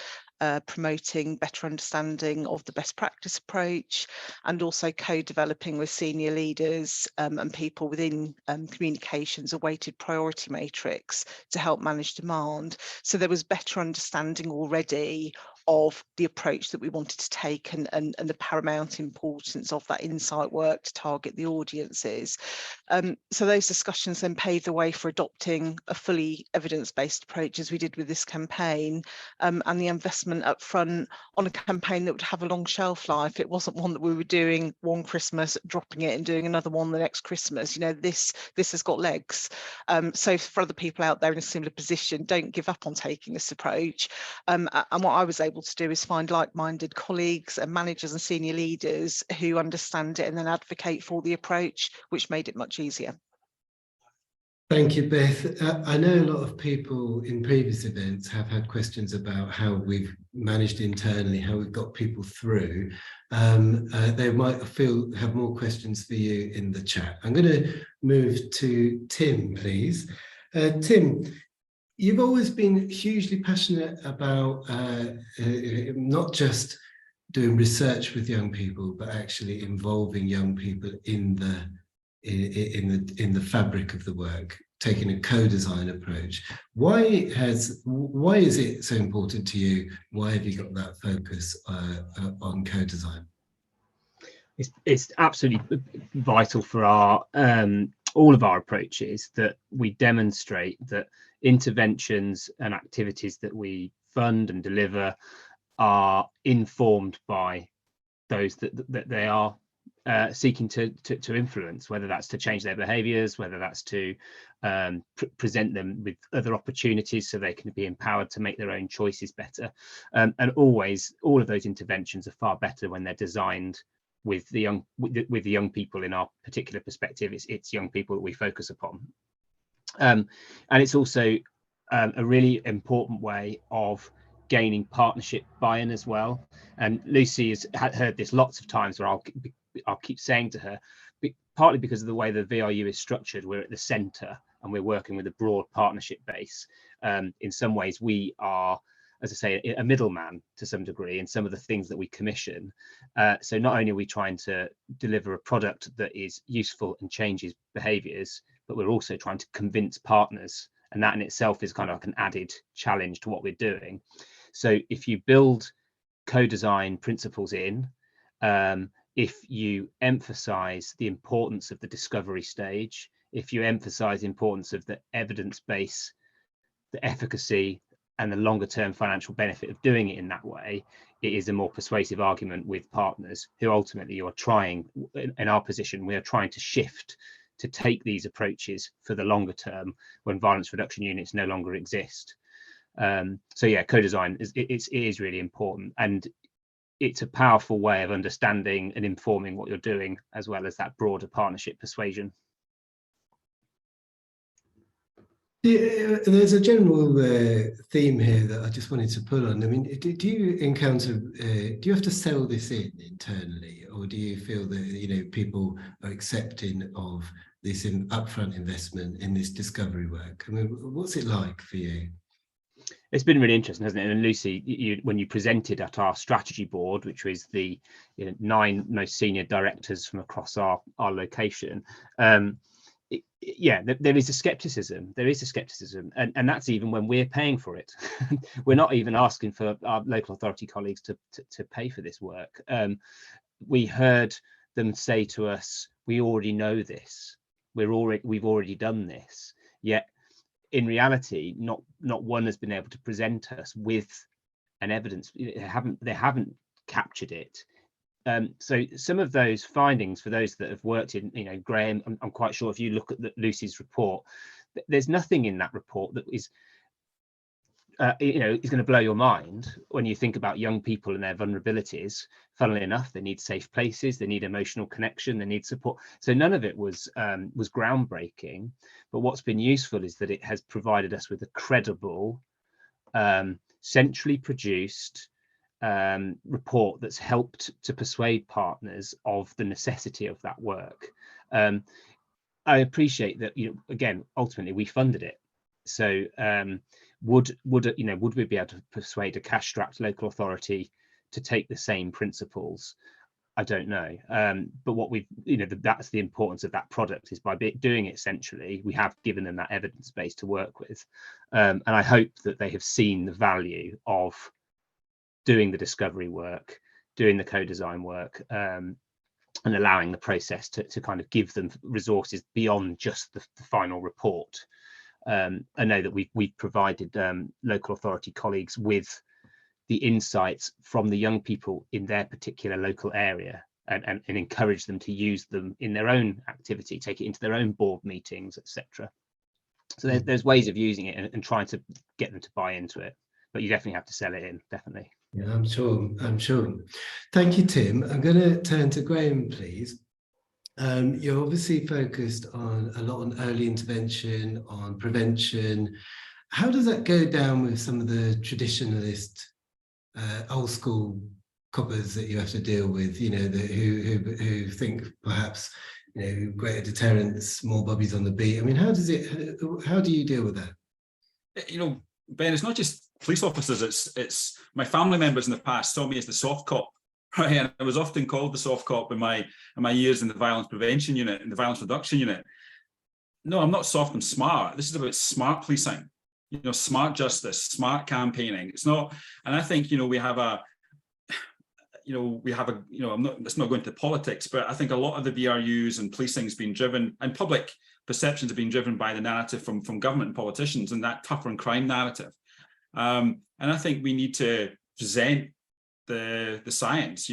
promoting better understanding of the best practice approach, and also co-developing with senior leaders and people within communications a weighted priority matrix to help manage demand. So there was better understanding already of the approach that we wanted to take and the paramount importance of that insight work to target the audiences. So those discussions then paved the way for adopting a fully evidence-based approach, as we did with this campaign, and the investment up front on a campaign that would have a long shelf life. It wasn't one that we were doing one Christmas, dropping it and doing another one the next Christmas. You know, this has got legs. So for other people out there in a similar position, don't give up on taking this approach. And what I was able to do is find like-minded colleagues and managers and senior leaders who understand it and then advocate for the approach, which made it much easier. Thank you, Beth. I know a lot of people in previous events have had questions about how we've managed internally, how we've got people through. They might have more questions for you in the chat. I'm going to move to Tim, please. Tim, you've always been hugely passionate about not just doing research with young people, but actually involving young people in the fabric of the work, taking a co-design approach. Why is it so important to you? Why have you got that focus on co-design? It's absolutely vital for our all of our approaches that we demonstrate that interventions and activities that we fund and deliver are informed by those that they are seeking to influence, whether that's to change their behaviours, whether that's to present them with other opportunities so they can be empowered to make their own choices better. And always, all of those interventions are far better when they're designed with the young people. In our particular perspective, it's young people that we focus upon. And it's also a really important way of gaining partnership buy-in as well. And Lucy has heard this lots of times where I'll keep saying to her, partly because of the way the VRU is structured, we're at the centre and we're working with a broad partnership base. In some ways, we are, as I say, a middleman to some degree in some of the things that we commission. So not only are we trying to deliver a product that is useful and changes behaviours, but we're also trying to convince partners. And that in itself is kind of like an added challenge to what we're doing. So if you build co-design principles in, if you emphasize the importance of the discovery stage, if you emphasize the importance of the evidence base, the efficacy and the longer term financial benefit of doing it in that way, it is a more persuasive argument with partners who ultimately are trying, in our position, we are trying to shift to take these approaches for the longer term when violence reduction units no longer exist. So yeah, co-design is really important, and it's a powerful way of understanding and informing what you're doing, as well as that broader partnership persuasion. Yeah, there's a general theme here that I just wanted to pull on. I mean, do you encounter, do you have to sell this in internally, or do you feel that, people are accepting of this upfront investment in this discovery work? I mean, what's it like for you? It's been really interesting, hasn't it? And Lucy, when you presented at our strategy board, which was the 9 most senior directors from across our location, there is a skepticism. There is a skepticism, and that's even when we're paying for it. We're not even asking for our local authority colleagues to pay for this work. We heard them say to us, "We already know this. We've already done this." Yet, in reality, not one has been able to present us with an evidence. They haven't captured it. So some of those findings, for those that have worked in, Graham, I'm quite sure if you look at Lucy's report, there's nothing in that report that is, is going to blow your mind when you think about young people and their vulnerabilities. Funnily enough, they need safe places, they need emotional connection, they need support. So none of it was groundbreaking. But what's been useful is that it has provided us with a credible, centrally produced report that's helped to persuade partners of the necessity of that work. I appreciate that, again, ultimately we funded it. So would we be able to persuade a cash-strapped local authority to take the same principles? I don't know. But what we've, that's the importance of that product, is by doing it centrally, we have given them that evidence base to work with. And I hope that they have seen the value of doing the discovery work, doing the co-design work, and allowing the process to kind of give them resources beyond just the final report. I know that we've provided local authority colleagues with the insights from the young people in their particular local area, and encourage them to use them in their own activity, take it into their own board meetings, etc. So there's ways of using it and trying to get them to buy into it, but you definitely have to sell it in, definitely. Yeah, I'm sure. Thank you, Tim. I'm going to turn to Graham, please. You're obviously focused on a lot on early intervention, on prevention. How does that go down with some of the traditionalist, old school coppers that you have to deal with? Who think perhaps greater deterrence, more bobbies on the beat. I mean, how do you deal with that? Ben, it's not just police officers, it's my family members in the past saw me as the soft cop, right? And I was often called the soft cop in my years in the violence prevention unit, in the violence reduction unit. No, I'm not soft, I'm smart. This is about smart policing, smart justice, smart campaigning. It's not, and I think, we have a, let's not go into politics, but I think a lot of the VRUs and policing has been driven, and public perceptions have been driven by the narrative from government and politicians, and that tougher on crime narrative. And I think we need to present the science.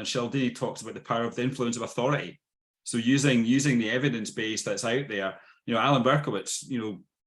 Cialdini talks about the power of the influence of authority. So using the evidence base that's out there. Alan Berkowitz,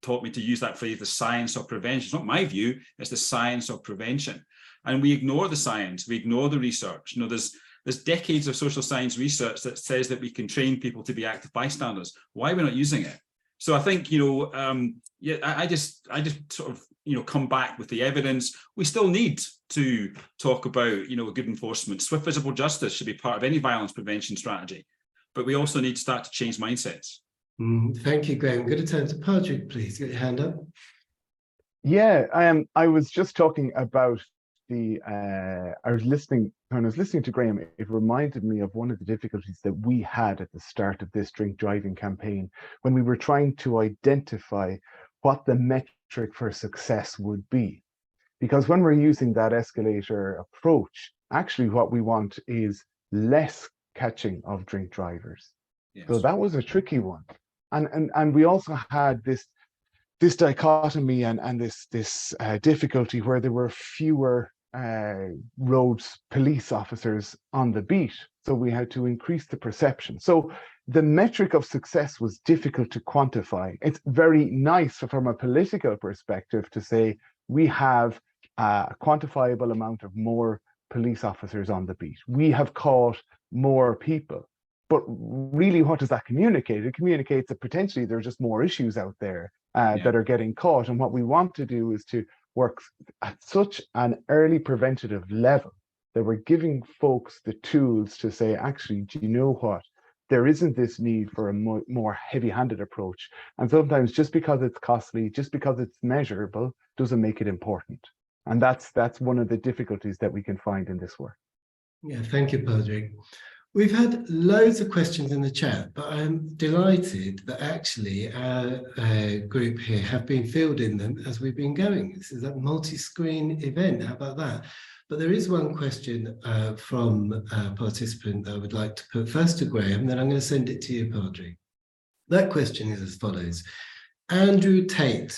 taught me to use that phrase, the science of prevention. It's not my view, it's the science of prevention. And we ignore the science, we ignore the research. There's decades of social science research that says that we can train people to be active bystanders. Why are we not using it? So I think, I just sort of, come back with the evidence. We still need to talk about, good enforcement. Swift visible justice should be part of any violence prevention strategy, but we also need to start to change mindsets. Thank you, Graham. I'm going to turn to Patrick, please. Get your hand up. Yeah, I was just talking about when I was listening to Graham, it reminded me of one of the difficulties that we had at the start of this drink driving campaign, when we were trying to identify what the metric for success would be. Because when we're using that escalator approach, actually what we want is less catching of drink drivers. Yes. So that was a tricky one. And we also had this this dichotomy and this difficulty where there were fewer roads police officers on the beat. So we had to increase the perception. So the metric of success was difficult to quantify. It's very nice from a political perspective to say we have a quantifiable amount of more police officers on the beat. We have caught more people. But really, what does that communicate? It communicates that potentially there are just more issues out there that are getting caught. And what we want to do is to work at such an early preventative level that we're giving folks the tools to say, actually, do you know what? There isn't this need for a more heavy-handed approach. And sometimes just because it's costly, just because it's measurable, doesn't make it important. And that's one of the difficulties that we can find in this work. Yeah, thank you, Padraig. We've had loads of questions in the chat, but I'm delighted that actually our group here have been fielding them as we've been going. This is a multi-screen event. How about that? But there is one question from a participant that I would like to put first to Graham, then I'm going to send it to you, Padraig. That question is as follows. Andrew Tate,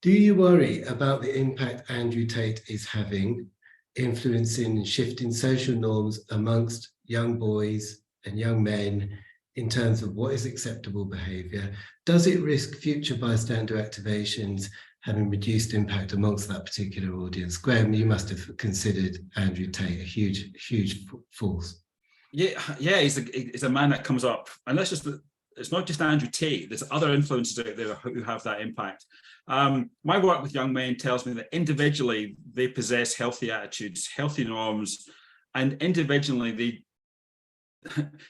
do you worry about the impact Andrew Tate is having, influencing and shifting social norms amongst young boys and young men in terms of what is acceptable behaviour? Does it risk future bystander activations having reduced impact amongst that particular audience? Graham, you must have considered Andrew Tate a huge force. Yeah, he's a man that comes up, and it's not just Andrew Tate, there's other influences out there who have that impact. My work with young men tells me that individually they possess healthy attitudes, healthy norms, and individually they,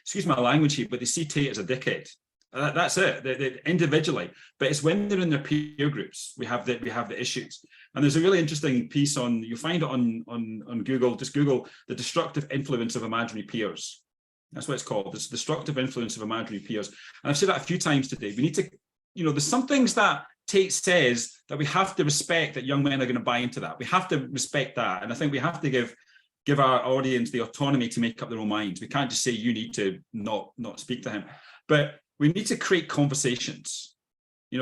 excuse my language here, but they see Tate as a dickhead. That's it, they individually. But it's when they're in their peer groups we have the issues. And there's a really interesting piece on, you'll find it on Google, just Google the destructive influence of imaginary peers. That's what it's called, this destructive influence of imaginary peers. And I've said that a few times today. We need to, there's some things that Tate says that we have to respect, that young men are going to buy into that. We have to respect that. And I think we have to give our audience the autonomy to make up their own minds. We can't just say you need to not speak to him. But we need to create conversations,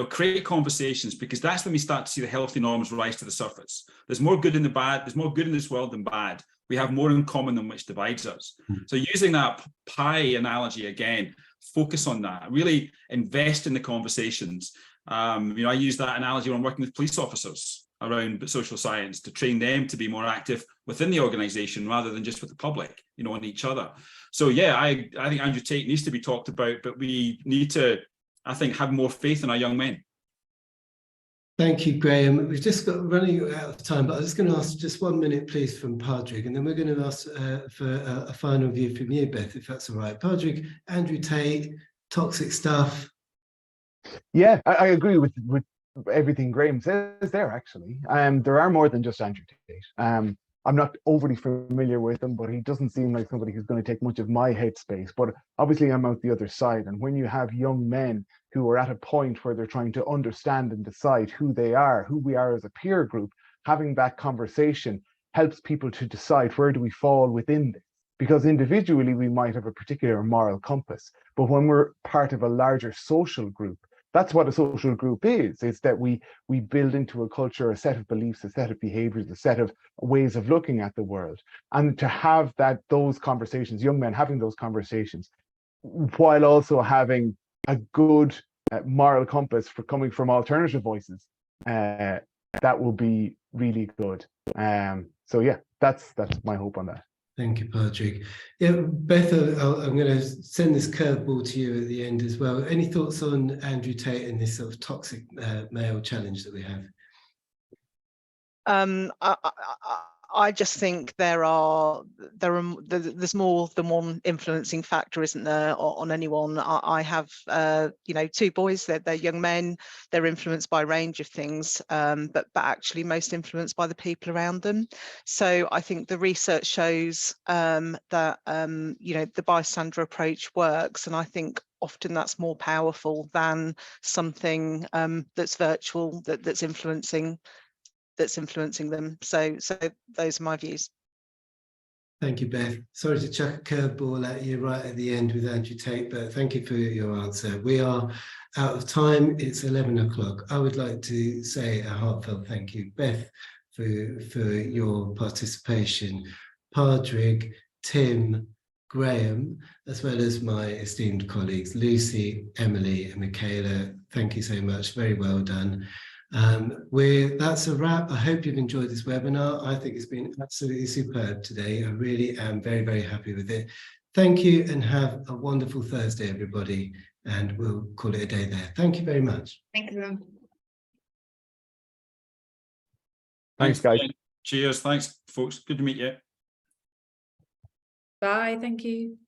create conversations, because that's when we start to see the healthy norms rise to the surface. There's more good in the bad. There's more good in this world than bad. We have more in common than which divides us. So using that pie analogy again, focus on that, really invest in the conversations. I use that analogy when I'm working with police officers around social science to train them to be more active within the organization rather than just with the public, on each other. So yeah, I think Andrew Tate needs to be talked about, but we need to, I think, have more faith in our young men. Thank you, Graham. We've just got running out of time, but I'm just going to ask just 1 minute, please, from Padraig, and then we're going to ask for a final view from you, Beth, if that's all right. Padraig, Andrew Tate, toxic stuff. Yeah, I agree with everything Graham says there, actually. There are more than just Andrew Tate. I'm not overly familiar with him, but he doesn't seem like somebody who's going to take much of my headspace. But obviously I'm out the other side. And when you have young men who are at a point where they're trying to understand and decide who they are, who we are as a peer group, having that conversation helps people to decide where do we fall within this. Because individually we might have a particular moral compass, but when we're part of a larger social group, that's what a social group is. It's that we build into a culture a set of beliefs, a set of behaviors, a set of ways of looking at the world. And to have those conversations, young men having those conversations, while also having a good moral compass for coming from alternative voices, that will be really good. So yeah, that's my hope on that. Thank you, Padraig. Yeah, Beth, I'm going to send this curveball to you at the end as well. Any thoughts on Andrew Tate and this sort of toxic male challenge that we have? I just think there's more than one influencing factor, isn't there, on anyone. I have two boys, they're young men, they're influenced by a range of things, but actually most influenced by the people around them. So I think the research shows that the bystander approach works, and I think often that's more powerful than something that's virtual, that's influencing them. So those are my views. Thank you, Beth. Sorry to chuck a curveball at you right at the end with Andrew Tate, but thank you for your answer. We are out of time. It's 11 o'clock. I would like to say a heartfelt thank you, Beth, for your participation, Padraig, Tim, Graham, as well as my esteemed colleagues, Lucy, Emily, and Michaela. Thank you so much. Very well done. That's a wrap. I hope you've enjoyed this webinar. I think it's been absolutely superb today. I really am very, very happy with it. Thank you and have a wonderful Thursday, everybody. And we'll call it a day there. Thank you very much. Thank you. Thanks, guys. Cheers. Thanks, folks. Good to meet you. Bye. Thank you.